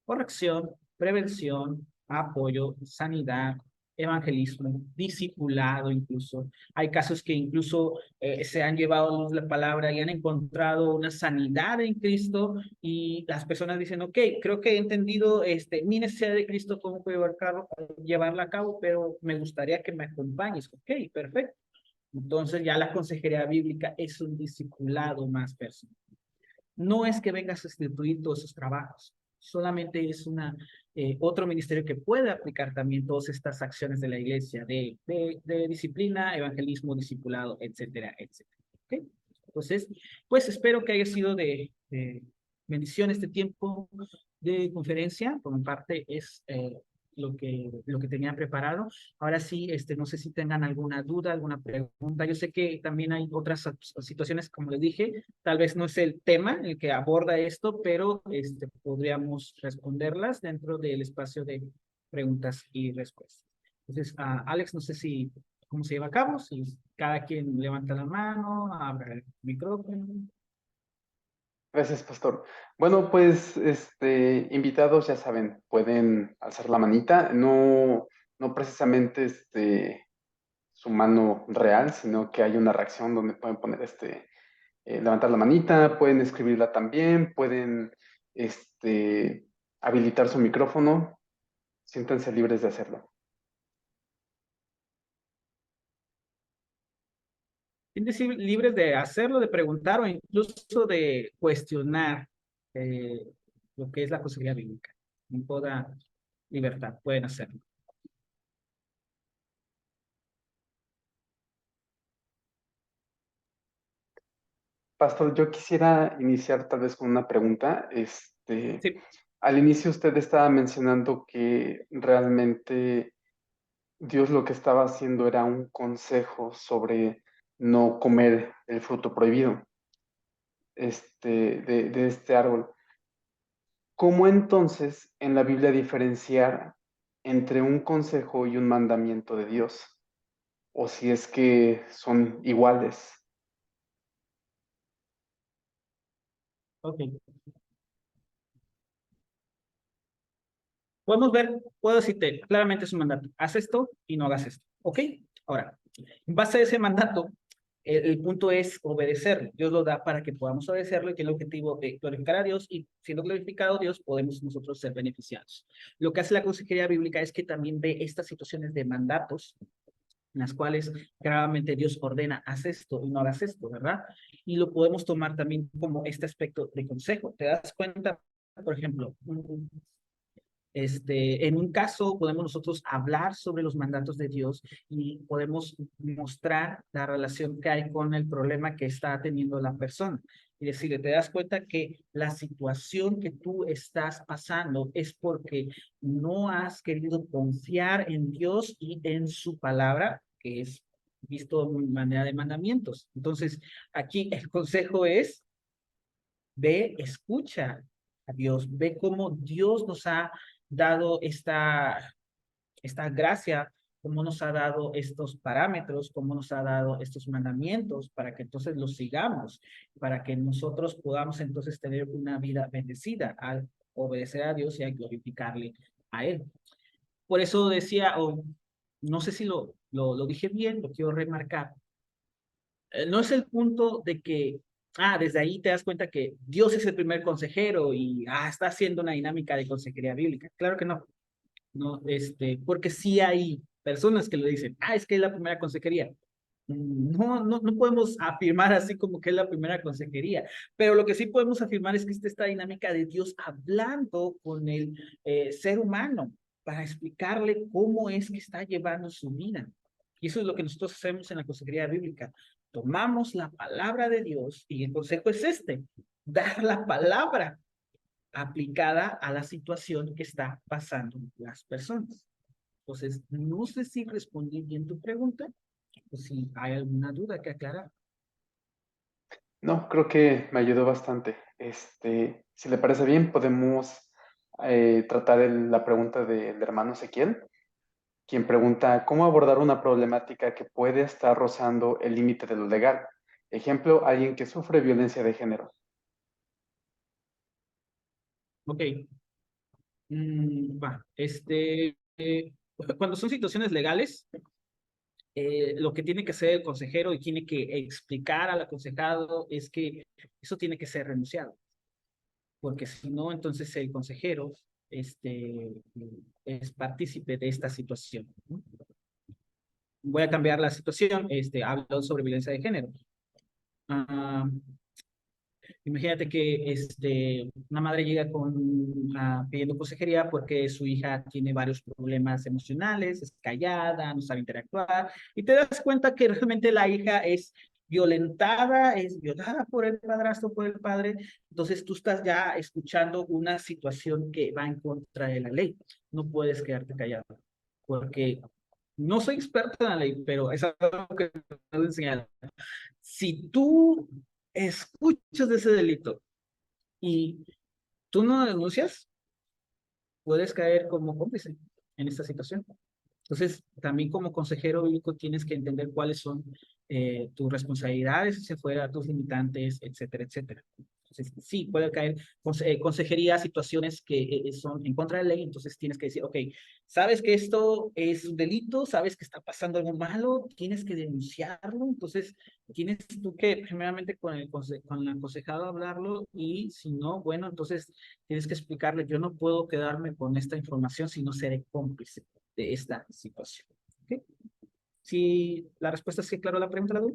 Corrección, prevención, apoyo, sanidad, evangelismo, discipulado incluso. Hay casos que incluso se han llevado a luz la palabra y han encontrado una sanidad en Cristo y las personas dicen, ok, creo que he entendido mi necesidad de Cristo, cómo puedo llevarla a cabo, pero me gustaría que me acompañes. Ok, perfecto. Entonces ya la consejería bíblica es un discipulado más personal. No es que vengas a sustituir todos esos trabajos, solamente es otro ministerio que puede aplicar también todas estas acciones de la iglesia, de disciplina, evangelismo, discipulado, etcétera, etcétera. ¿Okay? Entonces, pues espero que haya sido de bendición este tiempo de conferencia. Por mi parte es lo que tenía preparado. Ahora sí, no sé si tengan alguna duda, alguna pregunta. Yo sé que también hay otras situaciones, como les dije, tal vez no es el tema el que aborda esto, pero podríamos responderlas dentro del espacio de preguntas y respuestas. Entonces, Alex, no sé si cómo se lleva a cabo, si cada quien levanta la mano, abre el micrófono. Gracias, pastor. Bueno, pues, invitados, ya saben, pueden alzar la manita, no precisamente, su mano real, sino que hay una reacción donde pueden poner, levantar la manita, pueden escribirla también, pueden, habilitar su micrófono, siéntanse libres de hacerlo. Libres de hacerlo, de preguntar o incluso de cuestionar lo que es la consejería bíblica. En toda libertad pueden hacerlo. Pastor, yo quisiera iniciar tal vez con una pregunta. Sí, Al inicio usted estaba mencionando que realmente Dios lo que estaba haciendo era un consejo sobre no comer el fruto prohibido, de este árbol. ¿Cómo entonces en la Biblia diferenciar entre un consejo y un mandamiento de Dios? O si es que son iguales. ok. Podemos ver, puedo decirte, claramente es un mandato. Haz esto y no hagas esto. ¿Ok? Ahora, en base a ese mandato, el punto es obedecerlo. Dios lo da para que podamos obedecerlo y tiene el objetivo de glorificar a Dios y siendo glorificado Dios podemos nosotros ser beneficiados. Lo que hace la consejería bíblica es que también ve estas situaciones de mandatos en las cuales claramente Dios ordena, haz esto y no hagas esto, ¿verdad? Y lo podemos tomar también como este aspecto de consejo. ¿Te das cuenta? Por ejemplo, en un caso podemos nosotros hablar sobre los mandatos de Dios y podemos mostrar la relación que hay con el problema que está teniendo la persona. Y decirle, te das cuenta que la situación que tú estás pasando es porque no has querido confiar en Dios y en su palabra, que es visto de manera de mandamientos. Entonces, aquí el consejo es, ve, escucha a Dios, ve cómo Dios nos ha dado esta gracia, cómo nos ha dado estos parámetros, cómo nos ha dado estos mandamientos, para que entonces los sigamos, para que nosotros podamos entonces tener una vida bendecida al obedecer a Dios y al glorificarle a Él. Por eso decía, o no sé si lo dije bien, lo quiero remarcar, no es el punto de que, desde ahí te das cuenta que Dios es el primer consejero y, está haciendo una dinámica de consejería bíblica. Claro que no, no, porque sí hay personas que lo dicen, es que es la primera consejería. No, no, no podemos afirmar así como que es la primera consejería, pero lo que sí podemos afirmar es que esta dinámica de Dios hablando con el ser humano para explicarle cómo es que está llevando su vida. Y eso es lo que nosotros hacemos en la consejería bíblica, tomamos la palabra de Dios y el consejo es este, dar la palabra aplicada a la situación que está pasando las personas. Entonces, no sé si respondí bien tu pregunta o si hay alguna duda que aclarar. No, creo que me ayudó bastante. Si le parece bien, podemos tratar la pregunta del hermano Ezequiel, quien pregunta cómo abordar una problemática que puede estar rozando el límite de lo legal. Ejemplo, alguien que sufre violencia de género. Ok. Cuando son situaciones legales, lo que tiene que hacer el consejero y tiene que explicar al aconsejado es que eso tiene que ser renunciado, porque si no, entonces el consejero es partícipe de esta situación, ¿no? Voy a cambiar la situación, hablo sobre violencia de género. Ah, Imagínate que una madre llega pidiendo consejería porque su hija tiene varios problemas emocionales, es callada, no sabe interactuar, y te das cuenta que realmente la hija es violada por el padrastro, por el padre. Entonces tú estás ya escuchando una situación que va en contra de la ley. No puedes quedarte callado, porque no soy experto en la ley, pero es algo que me puedo enseñar. Si tú escuchas de ese delito y tú no denuncias, puedes caer como cómplice en esta situación. Entonces, también como consejero bíblico tienes que entender cuáles son tus responsabilidades hacia afuera, tus limitantes, etcétera, etcétera. Entonces, sí, puede caer consejería, situaciones que son en contra de la ley, entonces tienes que decir, ok, sabes que esto es un delito, sabes que está pasando algo malo, tienes que denunciarlo, entonces tienes tú que primeramente con el aconsejado hablarlo y si no, bueno, entonces tienes que explicarle, yo no puedo quedarme con esta información si no seré cómplice de esta situación. ¿Okay? Si la respuesta es que, claro, la pregunta la doy.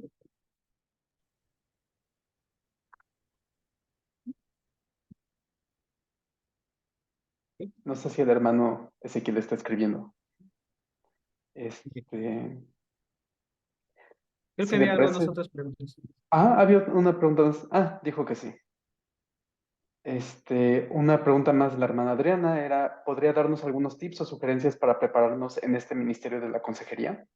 ¿Okay? No sé si el hermano Ezequiel está escribiendo. Okay. Este, Creo que si le había algunas parece. otras preguntas. Ah, había una pregunta más. Ah, dijo que sí. Una pregunta más de la hermana Adriana era, ¿podría darnos algunos tips o sugerencias para prepararnos en este ministerio de la consejería?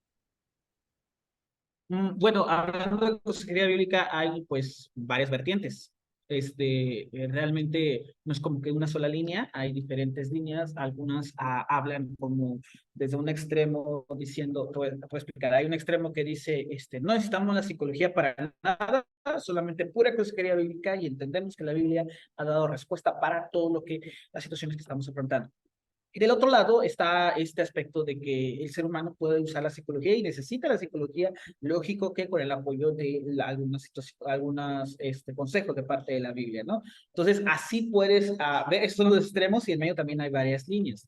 Bueno, hablando de consejería bíblica, hay pues varias vertientes. Realmente no es como que una sola línea, hay diferentes líneas, algunas hablan como desde un extremo diciendo, te voy a explicar, hay un extremo que dice, no necesitamos la psicología para nada, solamente pura consejería bíblica y entendemos que la Biblia ha dado respuesta para todo lo que las situaciones que estamos afrontando. Y del otro lado está este aspecto de que el ser humano puede usar la psicología y necesita la psicología, lógico que con el apoyo de algunos consejos de parte de la Biblia, ¿no? Entonces, así puedes ver, estos son los extremos y en medio también hay varias líneas.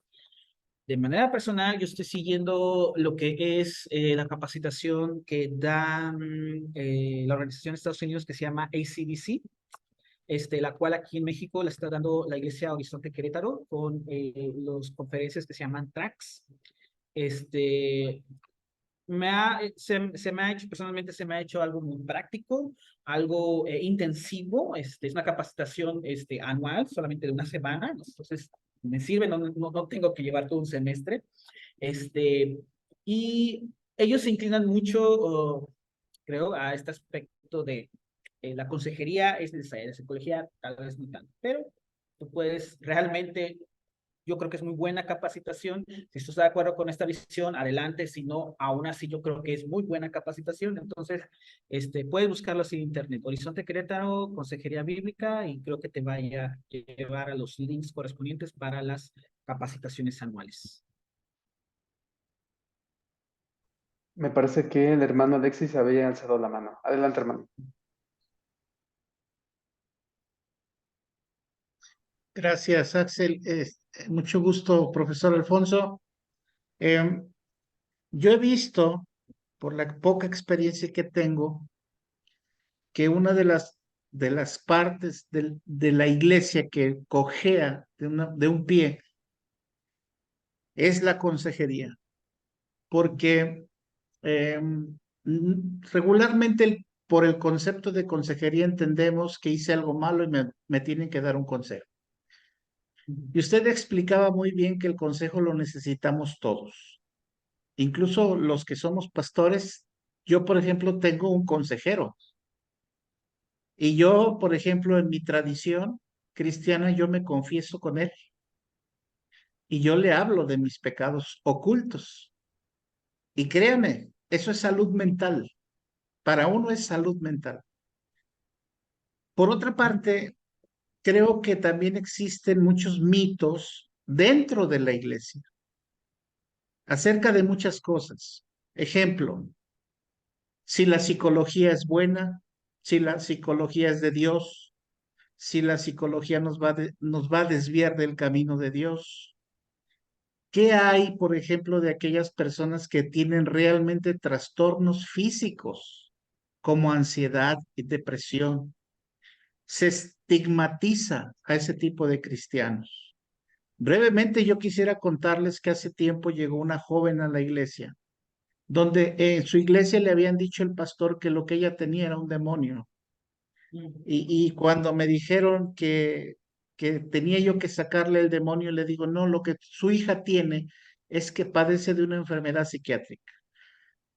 De manera personal, yo estoy siguiendo lo que es la capacitación que da la organización de Estados Unidos que se llama ACDC, la cual aquí en México la está dando la Iglesia Horizonte Querétaro con los conferencias que se llaman tracks. Este, se me ha hecho, personalmente se me ha hecho algo muy práctico, algo intensivo, es una capacitación anual, solamente de una semana, ¿no? Entonces me sirve, no tengo que llevar todo un semestre, y ellos se inclinan mucho, creo, a este aspecto de la consejería es necesaria, la psicología tal vez no tanto, pero tú puedes realmente, yo creo que es muy buena capacitación. Si tú estás de acuerdo con esta visión, adelante. Si no, aún así yo creo que es muy buena capacitación. Entonces, puedes buscarlo así en internet. Horizonte Querétaro, Consejería Bíblica, y creo que te vaya a llevar a los links correspondientes para las capacitaciones anuales. Me parece que el hermano Alexis había alzado la mano. Adelante, hermano. Gracias, Axel. Mucho gusto, profesor Alfonso. Eh, yo he visto, por la poca experiencia que tengo, que una de las partes de la iglesia que cojea de un pie es la consejería, porque regularmente por el concepto de consejería entendemos que hice algo malo y me tienen que dar un consejo. Y usted explicaba muy bien que el consejo lo necesitamos todos, incluso los que somos pastores. Yo, por ejemplo, tengo un consejero y yo, por ejemplo, en mi tradición cristiana, yo me confieso con él y yo le hablo de mis pecados ocultos. Y créame, eso es salud mental. Para uno es salud mental. Por otra parte, creo que también existen muchos mitos dentro de la iglesia acerca de muchas cosas. Ejemplo, si la psicología es buena, si la psicología es de Dios, si la psicología nos va a desviar del camino de Dios. ¿Qué hay, por ejemplo, de aquellas personas que tienen realmente trastornos físicos como ansiedad y depresión? Se estigmatiza a ese tipo de cristianos. Brevemente, yo quisiera contarles que hace tiempo llegó una joven a la iglesia, donde en su iglesia le habían dicho el pastor que lo que ella tenía era un demonio. Y cuando me dijeron que tenía yo que sacarle el demonio, le digo, no, lo que su hija tiene es que padece de una enfermedad psiquiátrica.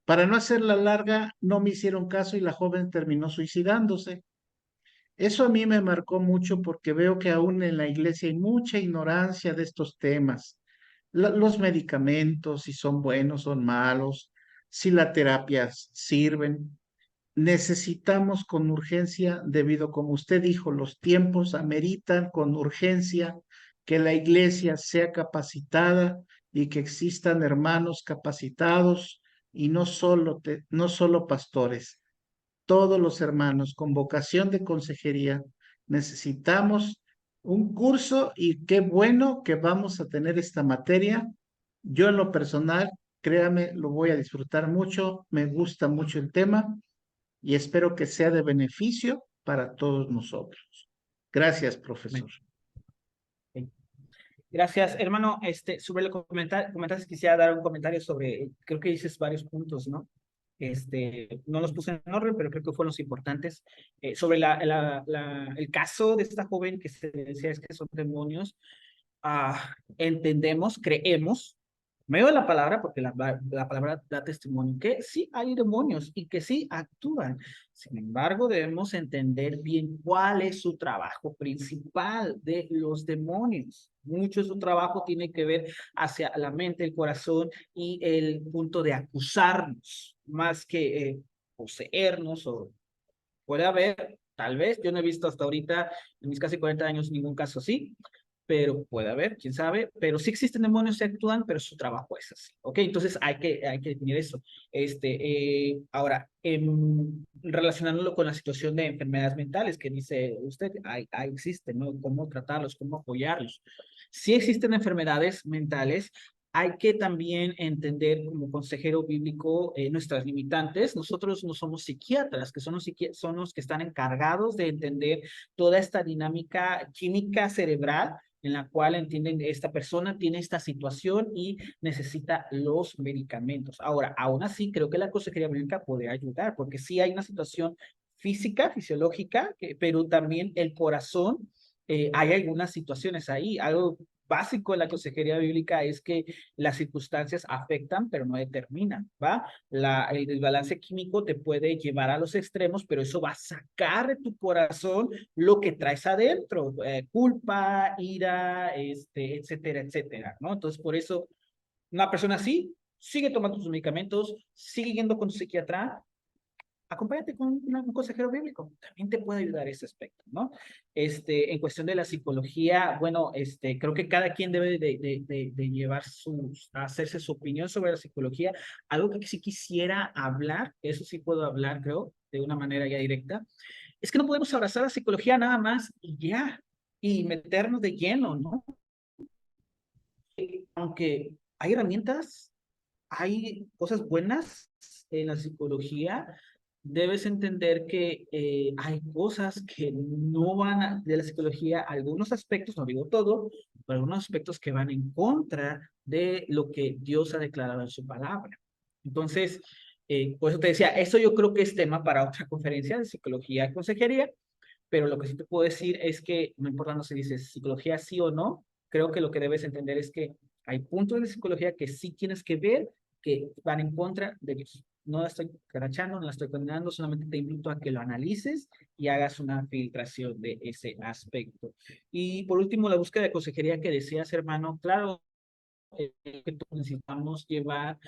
Para no hacerla larga, no me hicieron caso y la joven terminó suicidándose. Eso a mí me marcó mucho porque veo que aún en la iglesia hay mucha ignorancia de estos temas. Los medicamentos, si son buenos, son malos, si las terapias sirven. Necesitamos con urgencia, debido, como usted dijo, los tiempos ameritan con urgencia que la iglesia sea capacitada y que existan hermanos capacitados y no solo pastores, todos los hermanos con vocación de consejería. Necesitamos un curso y qué bueno que vamos a tener esta materia. Yo en lo personal, créame, lo voy a disfrutar mucho, me gusta mucho el tema y espero que sea de beneficio para todos nosotros. Gracias, profesor. Gracias, hermano. Sobre lo que comentaste, quisiera dar un comentario sobre, creo que dices varios puntos, ¿no? No los puse en orden, pero creo que fueron los importantes. Sobre el caso de esta joven que se decía es que son demonios, entendemos, creemos, me doy la palabra porque la palabra da testimonio, que sí hay demonios y que sí actúan. Sin embargo, debemos entender bien cuál es su trabajo principal de los demonios. Mucho de su trabajo tiene que ver hacia la mente, el corazón y el punto de acusarnos, más que poseernos o puede haber, tal vez, yo no he visto hasta ahorita, en mis casi 40 años, ningún caso así, pero puede haber, quién sabe, pero sí existen demonios que actúan, pero su trabajo es así, ¿ok? Entonces hay que definir eso. Ahora, relacionándolo con la situación de enfermedades mentales que dice usted, existen, ¿no? Cómo tratarlos, cómo apoyarlos. Sí existen enfermedades mentales, hay que también entender como consejero bíblico nuestras limitantes. Nosotros no somos psiquiatras, que son los que están encargados de entender toda esta dinámica química cerebral en la cual entienden esta persona tiene esta situación y necesita los medicamentos. Ahora, aún así, creo que la consejería bíblica puede ayudar, porque sí hay una situación física, fisiológica, pero también el corazón, hay algunas situaciones ahí. Algo básico de la consejería bíblica es que las circunstancias afectan, pero no determinan, ¿va? El desbalance químico te puede llevar a los extremos, pero eso va a sacar de tu corazón lo que traes adentro, culpa, ira, etcétera, etcétera, ¿no? Entonces, por eso, una persona así sigue tomando sus medicamentos, sigue yendo con su psiquiatra, acompáñate con un consejero bíblico, también te puede ayudar ese aspecto, ¿no? En cuestión de la psicología, bueno, creo que cada quien debe de llevar hacerse su opinión sobre la psicología. Algo que sí quisiera hablar, eso sí puedo hablar, creo, de una manera ya directa, es que no podemos abrazar la psicología nada más y ya, y meternos de lleno, ¿no? Aunque hay herramientas, hay cosas buenas en la psicología, debes entender que hay cosas que no de la psicología, algunos aspectos, no digo todo, pero algunos aspectos que van en contra de lo que Dios ha declarado en su palabra. Entonces, Por eso te decía, eso yo creo que es tema para otra conferencia de psicología y consejería, pero lo que sí te puedo decir es que no importa no se dice psicología sí o no, creo que lo que debes entender es que hay puntos de psicología que sí tienes que ver, que van en contra de Dios. No la estoy crachando, no la estoy condenando, solamente te invito a que lo analices y hagas una filtración de ese aspecto. Y por último, la búsqueda de consejería que decías, hermano, claro, que necesitamos llevar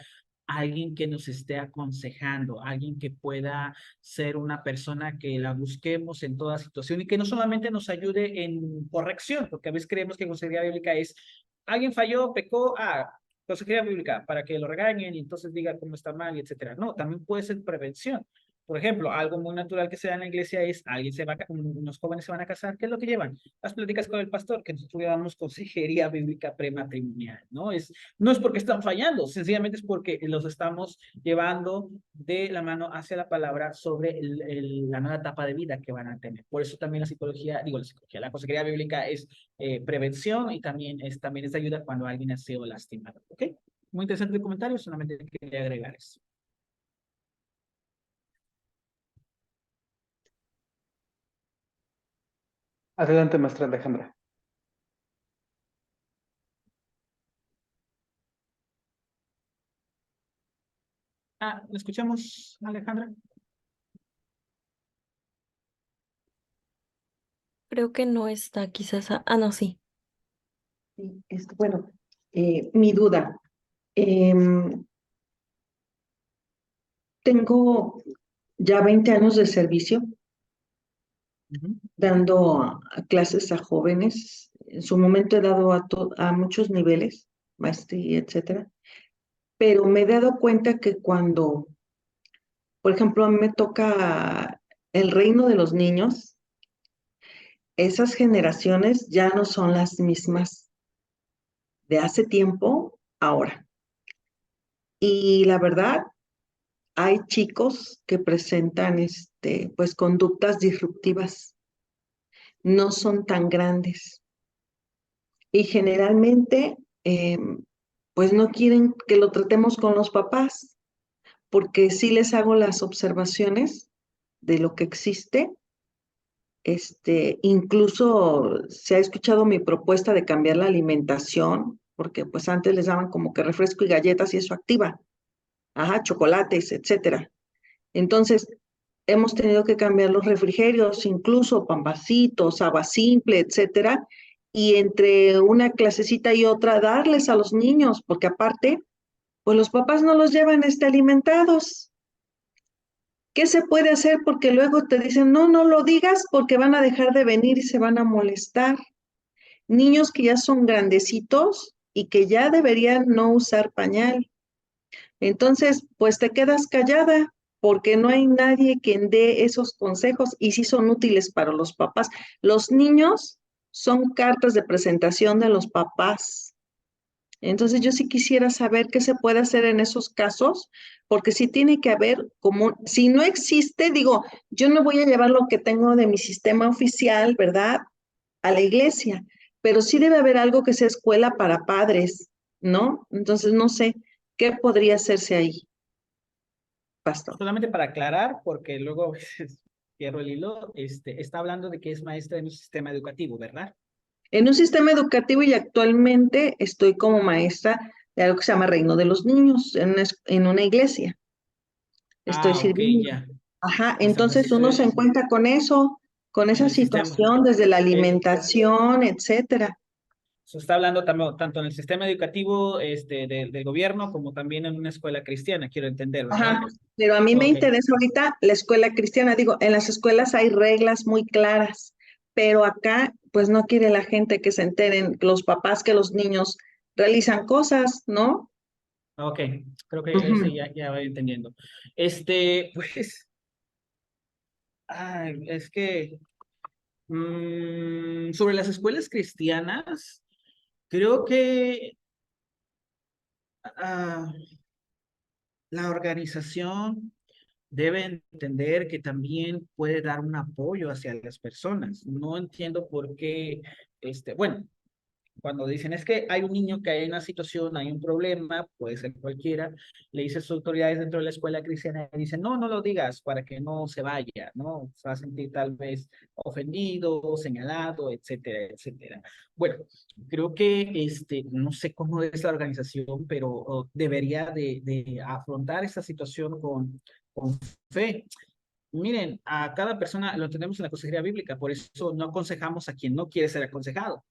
a alguien que nos esté aconsejando, alguien que pueda ser una persona que la busquemos en toda situación y que no solamente nos ayude en corrección, porque a veces creemos que consejería bíblica es, alguien falló, pecó, consejería bíblica, para que lo regañen y entonces diga cómo está mal, y etcétera. No, también puede ser prevención. Por ejemplo, algo muy natural que se da en la iglesia es, alguien se va, unos jóvenes se van a casar, ¿qué es lo que llevan? Las pláticas con el pastor, que nosotros llamamos consejería bíblica prematrimonial, ¿no? No es porque están fallando, sencillamente es porque los estamos llevando de la mano hacia la palabra sobre la nueva etapa de vida que van a tener. Por eso también la psicología, digo la psicología, la consejería bíblica es prevención y también es de ayuda cuando alguien ha sido lastimado. ¿Ok? Muy interesante el comentario, solamente quería agregar eso. Adelante, maestra Alejandra. ¿La escuchamos, Alejandra? Creo que no está, quizás. Ah, no, sí. Sí, bueno, mi duda. em, Tengo ya 20 años de servicio dando clases a jóvenes. En su momento he dado a muchos niveles, maestría, etcétera. Pero me he dado cuenta que cuando, por ejemplo, a mí me toca el reino de los niños, esas generaciones ya no son las mismas de hace tiempo ahora. Y la verdad, hay chicos que presentan pues conductas disruptivas, no son tan grandes y generalmente pues no quieren que lo tratemos con los papás, porque sí les hago las observaciones de lo que existe. Incluso se ha escuchado mi propuesta de cambiar la alimentación, porque pues antes les daban como que refresco y galletas y eso activa, ajá, chocolates, etcétera. Entonces, hemos tenido que cambiar los refrigerios, incluso pampacitos, agua simple, etcétera, y entre una clasecita y otra darles a los niños, porque aparte, pues los papás no los llevan alimentados. ¿Qué se puede hacer? Porque luego te dicen, no, no lo digas porque van a dejar de venir y se van a molestar. Niños que ya son grandecitos y que ya deberían no usar pañal. Entonces, pues te quedas callada porque no hay nadie quien dé esos consejos y sí son útiles para los papás. Los niños son cartas de presentación de los papás. Entonces, yo sí quisiera saber qué se puede hacer en esos casos, porque sí tiene que haber como, si no existe, digo, yo no voy a llevar lo que tengo de mi sistema oficial, ¿verdad? A la iglesia, pero sí debe haber algo que sea escuela para padres, ¿no? Entonces, no sé, ¿qué podría hacerse ahí, pastor? Solamente para aclarar, porque luego a veces pierdo el hilo, está hablando de que es maestra en un sistema educativo, ¿verdad? En un sistema educativo y actualmente estoy como maestra de algo que se llama Reino de los Niños en una iglesia. Estoy Ok, sirviendo. ya. Ajá, O sea, pues entonces uno se encuentra con eso, con en esa el sistema. situación desde la Eh, alimentación, etcétera. Se está hablando también, tanto en el sistema educativo del gobierno como también en una escuela cristiana, quiero entender, ¿verdad? Ajá, pero a mí me Ok. interesa ahorita la escuela cristiana. Digo, en las escuelas hay reglas muy claras, pero acá pues no quiere la gente que se enteren, los papás, que los niños realizan cosas, ¿no? Ok, creo que sí, Ujú. ya voy entendiendo. Pues, es que sobre las escuelas cristianas, creo que ah, la organización debe entender que también puede dar un apoyo hacia las personas. No entiendo por qué, bueno, Cuando dicen es que hay un niño que hay una situación, hay un problema, puede ser cualquiera, le dicen sus autoridades dentro de la escuela cristiana y dicen, no, no lo digas para que no se vaya, ¿no? Se va a sentir tal vez ofendido, señalado, etcétera, etcétera. Bueno, creo que no sé cómo es la organización, pero debería de afrontar esta situación con fe. Miren, a cada persona lo tenemos en la consejería bíblica, por eso no aconsejamos a quien no quiere ser aconsejado.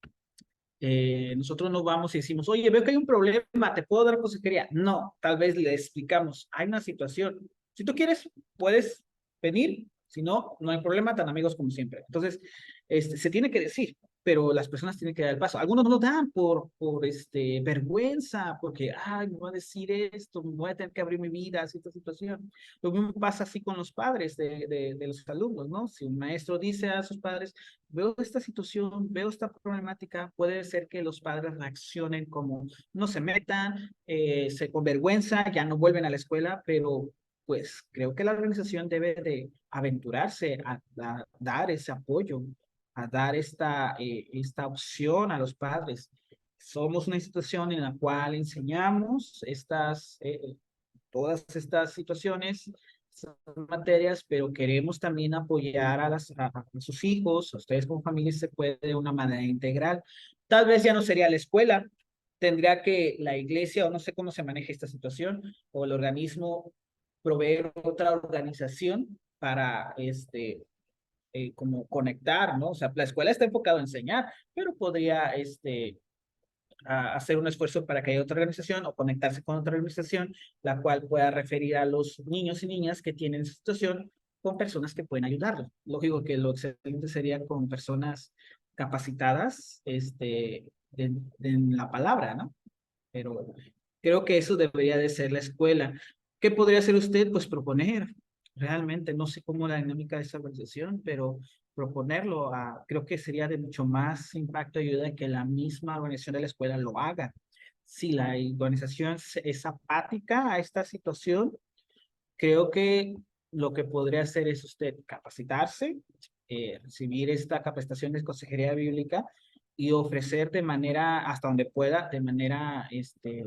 Nosotros no vamos y decimos, oye, veo que hay un problema, ¿te puedo dar consejería? No, tal vez le explicamos, hay una situación. Si tú quieres, puedes venir, si no, no hay problema, tan amigos como siempre. Entonces, se tiene que decir, pero las personas tienen que dar el paso. Algunos no lo dan por vergüenza, porque, ay, me va a decir esto, me voy a tener que abrir mi vida a esta situación. Lo mismo pasa así con los padres de los alumnos, ¿no? Si un maestro dice a sus padres, veo esta situación, veo esta problemática, puede ser que los padres reaccionen como no se metan, se con vergüenza, ya no vuelven a la escuela, pero pues creo que la organización debe de aventurarse a dar ese apoyo, a dar esta opción a los padres. Somos una institución en la cual enseñamos todas estas situaciones, materias, pero queremos también apoyar a sus hijos, a ustedes como familia se puede de una manera integral. Tal vez ya no sería la escuela, tendría que la iglesia, o no sé cómo se maneja esta situación, o el organismo proveer otra organización para como conectar, ¿no? O sea, la escuela está enfocada en enseñar, pero podría a hacer un esfuerzo para que haya otra organización o conectarse con otra organización, la cual pueda referir a los niños y niñas que tienen esa situación con personas que pueden ayudarlos. Lógico que lo excelente sería con personas capacitadas en la palabra, ¿no? Pero creo que eso debería de ser la escuela. ¿Qué podría hacer usted? Pues proponer. Realmente no sé cómo la dinámica de esa organización, pero proponerlo creo que sería de mucho más impacto y ayuda que la misma organización de la escuela lo haga. Si la organización es apática a esta situación, creo que lo que podría hacer es usted capacitarse, recibir esta capacitación de consejería bíblica y ofrecer de manera, hasta donde pueda, de manera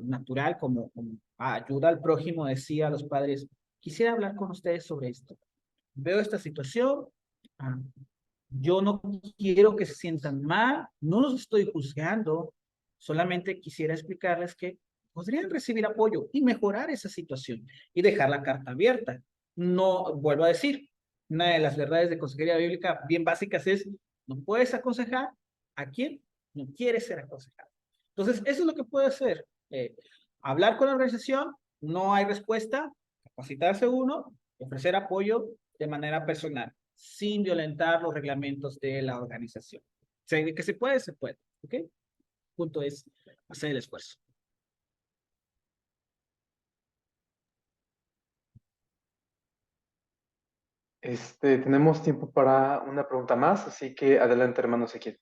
natural, como ayuda al prójimo, decía a los padres, quisiera hablar con ustedes sobre esto. Veo esta situación, ah, yo no quiero que se sientan mal, no los estoy juzgando, solamente quisiera explicarles que podrían recibir apoyo y mejorar esa situación y dejar la carta abierta. No, vuelvo a decir, una de las verdades de consejería bíblica bien básicas es, no puedes aconsejar a quien no quiere ser aconsejado. Entonces, eso es lo que puede hacer. Hablar con la organización, no hay respuesta, capacitarse uno, ofrecer apoyo de manera personal, sin violentar los reglamentos de la organización. Que se puede, se puede. ¿Ok? El punto es hacer el esfuerzo. Tenemos tiempo para una pregunta más, así que adelante, hermano Ezequiel.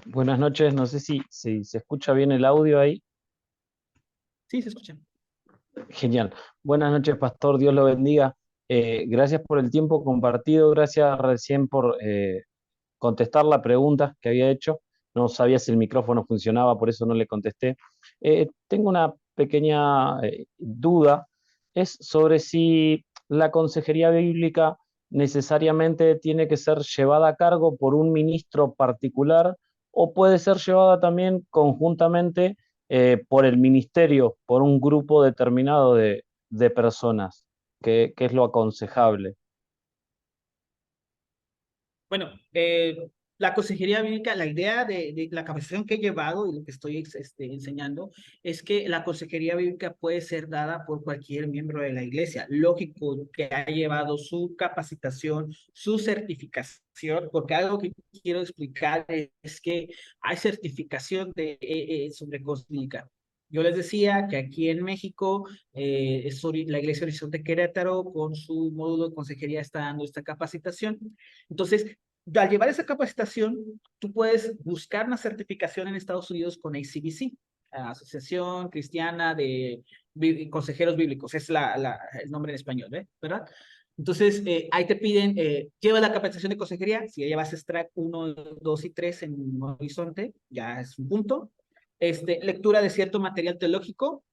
Buenas noches, no sé si se escucha bien el audio ahí. Sí, se escucha. Genial. Buenas noches, pastor, Dios lo bendiga. Gracias por el tiempo compartido, gracias recién por contestar la pregunta que había hecho. No sabía si el micrófono funcionaba, por eso no le contesté. Tengo una pequeña duda, es sobre si la consejería bíblica necesariamente tiene que ser llevada a cargo por un ministro particular o puede ser llevada también conjuntamente por el ministerio, por un grupo determinado de personas, que es lo aconsejable. Bueno, la consejería bíblica, la idea de la capacitación que he llevado y lo que estoy enseñando es que la consejería bíblica puede ser dada por cualquier miembro de la iglesia. Lógico que ha llevado su capacitación, su certificación, porque algo que quiero explicar es que hay certificación sobre consejería. Yo les decía que aquí en México, la Iglesia Horizonte Querétaro, con su módulo de consejería, está dando esta capacitación. Entonces, al llevar esa capacitación, tú puedes buscar una certificación en Estados Unidos con ACBC, Asociación Cristiana de Consejeros Bíblicos, es el nombre en español, ¿verdad? Entonces, ahí te piden, lleva la capacitación de consejería, si ya llevas extract 1, 2 y 3 en Horizonte, ya es un punto. Lectura de cierto material teológico,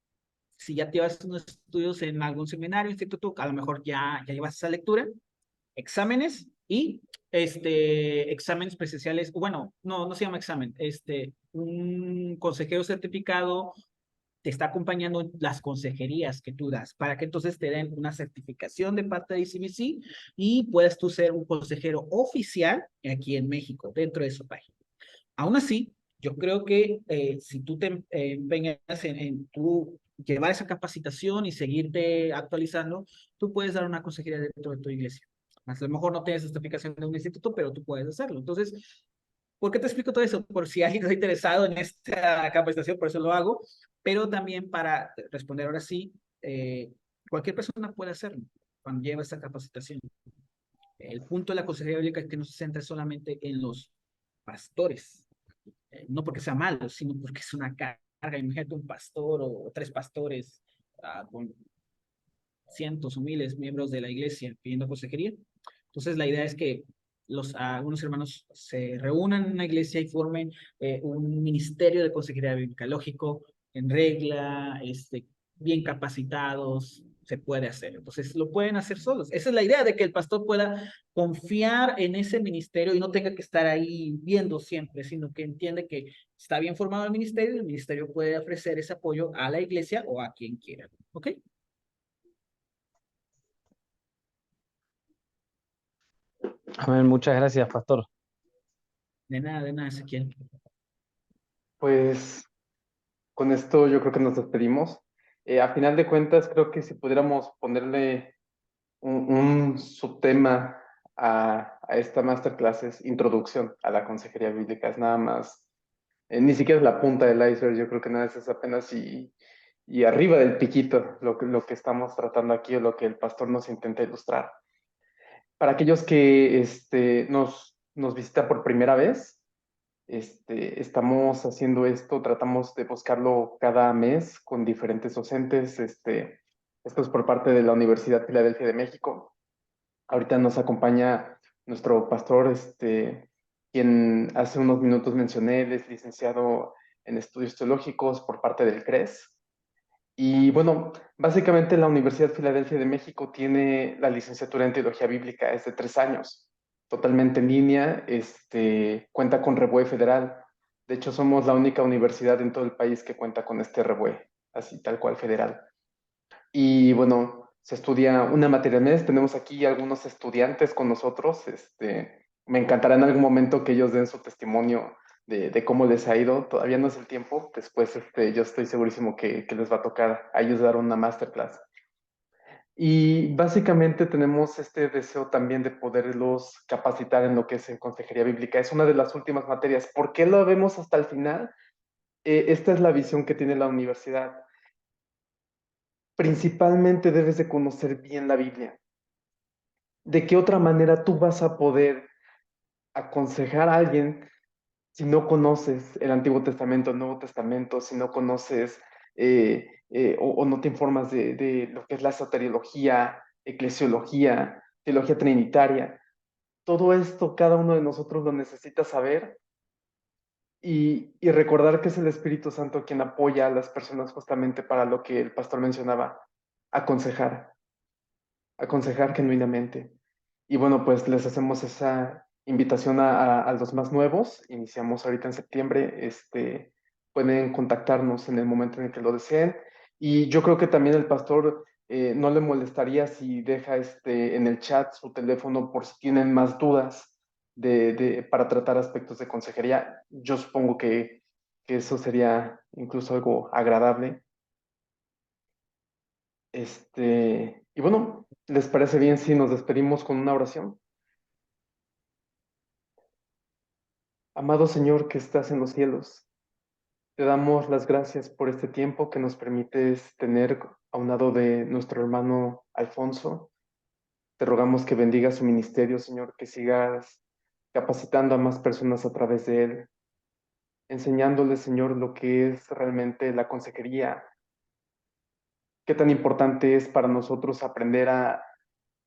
si ya llevas unos estudios en algún seminario, instituto, a lo mejor ya llevas esa lectura. Exámenes y exámenes presenciales, bueno, no se llama examen, un consejero certificado te está acompañando en las consejerías que tú das, para que entonces te den una certificación de parte de ICBC y puedas tú ser un consejero oficial aquí en México, dentro de su página. Aún así, yo creo que si tú te empeñas en tú llevar esa capacitación y seguirte actualizando, tú puedes dar una consejería dentro de tu iglesia. A lo mejor no tienes certificación de un instituto, pero tú puedes hacerlo. Entonces, ¿por qué te explico todo eso? Por si alguien está interesado en esta capacitación, por eso lo hago, pero también para responder ahora sí, cualquier persona puede hacerlo cuando lleva esta capacitación. El punto de la consejería bíblica es que no se centra solamente en los pastores, no porque sea malo, sino porque es una carga. Imagínate un pastor o tres pastores con cientos o miles de miembros de la iglesia pidiendo consejería. Entonces, la idea es que algunos hermanos se reúnan en una iglesia y formen un ministerio de consejería bíblica, lógico, en regla, bien capacitados, se puede hacer. Entonces, lo pueden hacer solos. Esa es la idea de que el pastor pueda confiar en ese ministerio y no tenga que estar ahí viendo siempre, sino que entiende que está bien formado el ministerio puede ofrecer ese apoyo a la iglesia o a quien quiera. ¿Ok? Amén, muchas gracias, pastor. De nada, Ezequiel. Pues con esto yo creo que nos despedimos. A final de cuentas, creo que si pudiéramos ponerle un subtema a esta masterclass es introducción a la consejería bíblica. Es nada más, ni siquiera es la punta del iceberg, yo creo que nada, es apenas y arriba del piquito lo que estamos tratando aquí o lo que el pastor nos intenta ilustrar. Para aquellos que nos visitan por primera vez, estamos haciendo esto, tratamos de buscarlo cada mes con diferentes docentes. Esto es por parte de la Universidad Filadelfia de México. Ahorita nos acompaña nuestro pastor, quien hace unos minutos mencioné, él es licenciado en estudios teológicos por parte del CRES. Y bueno, básicamente la Universidad Filadelfia de México tiene la licenciatura en teología bíblica, es de 3 años, totalmente en línea, cuenta con REBUE federal. De hecho, somos la única universidad en todo el país que cuenta con este REBUE, así tal cual federal. Y bueno, se estudia una materia al mes. Tenemos aquí algunos estudiantes con nosotros. Me encantará en algún momento que ellos den su testimonio de cómo les ha ido. Todavía no es el tiempo. Después, yo estoy segurísimo que les va a tocar ayudar a una masterclass. Y básicamente tenemos este deseo también de poderlos capacitar en lo que es en consejería bíblica. Es una de las últimas materias. ¿Por qué lo vemos hasta el final? Esta es la visión que tiene la universidad. Principalmente debes de conocer bien la Biblia. ¿De qué otra manera tú vas a poder aconsejar a alguien si no conoces el Antiguo Testamento, el Nuevo Testamento, si no conoces o no te informas de lo que es la soteriología, eclesiología, teología trinitaria? Todo esto cada uno de nosotros lo necesita saber y recordar que es el Espíritu Santo quien apoya a las personas justamente para lo que el pastor mencionaba, aconsejar, aconsejar genuinamente. Y bueno, pues les hacemos esa invitación a los más nuevos. Iniciamos ahorita en septiembre. Pueden contactarnos en el momento en el que lo deseen. Y yo creo que también el pastor no le molestaría si deja en el chat su teléfono por si tienen más dudas para tratar aspectos de consejería. Yo supongo que eso sería incluso algo agradable. Y bueno, ¿les parece bien si nos despedimos con una oración? Amado Señor que estás en los cielos, te damos las gracias por este tiempo que nos permites tener a un lado de nuestro hermano Alfonso. Te rogamos que bendigas su ministerio, Señor, que sigas capacitando a más personas a través de él, enseñándoles, Señor, lo que es realmente la consejería, qué tan importante es para nosotros aprender a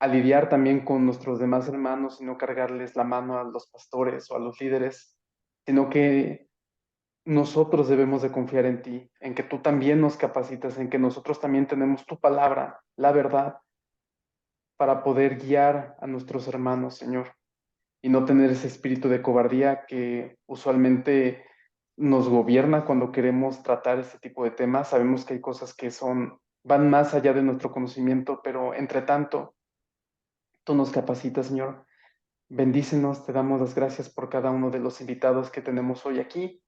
a lidiar también con nuestros demás hermanos y no cargarles la mano a los pastores o a los líderes, sino que nosotros debemos de confiar en ti, en que tú también nos capacitas, en que nosotros también tenemos tu palabra, la verdad, para poder guiar a nuestros hermanos, Señor, y no tener ese espíritu de cobardía que usualmente nos gobierna cuando queremos tratar este tipo de temas. Sabemos que hay cosas que van más allá de nuestro conocimiento, pero entre tanto, tú nos capacitas, Señor. Bendícenos, te damos las gracias por cada uno de los invitados que tenemos hoy aquí.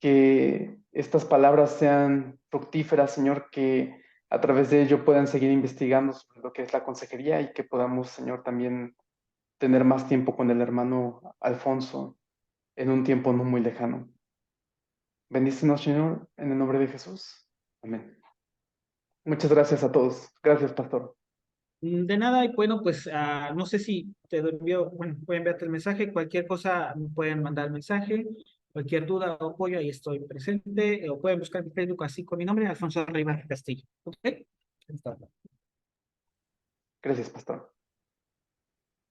Que estas palabras sean fructíferas, Señor, que a través de ello puedan seguir investigando sobre lo que es la consejería y que podamos, Señor, también tener más tiempo con el hermano Alfonso en un tiempo no muy lejano. Bendícenos, Señor, en el nombre de Jesús. Amén. Muchas gracias a todos. Gracias, pastor. De nada, y bueno, pues no sé si te envío, bueno, voy a enviarte el mensaje, cualquier cosa me pueden mandar el mensaje, cualquier duda o apoyo, ahí estoy presente, o pueden buscar en Facebook así con mi nombre, Alfonso Rivas Castillo. ¿Ok? Gracias, pastor.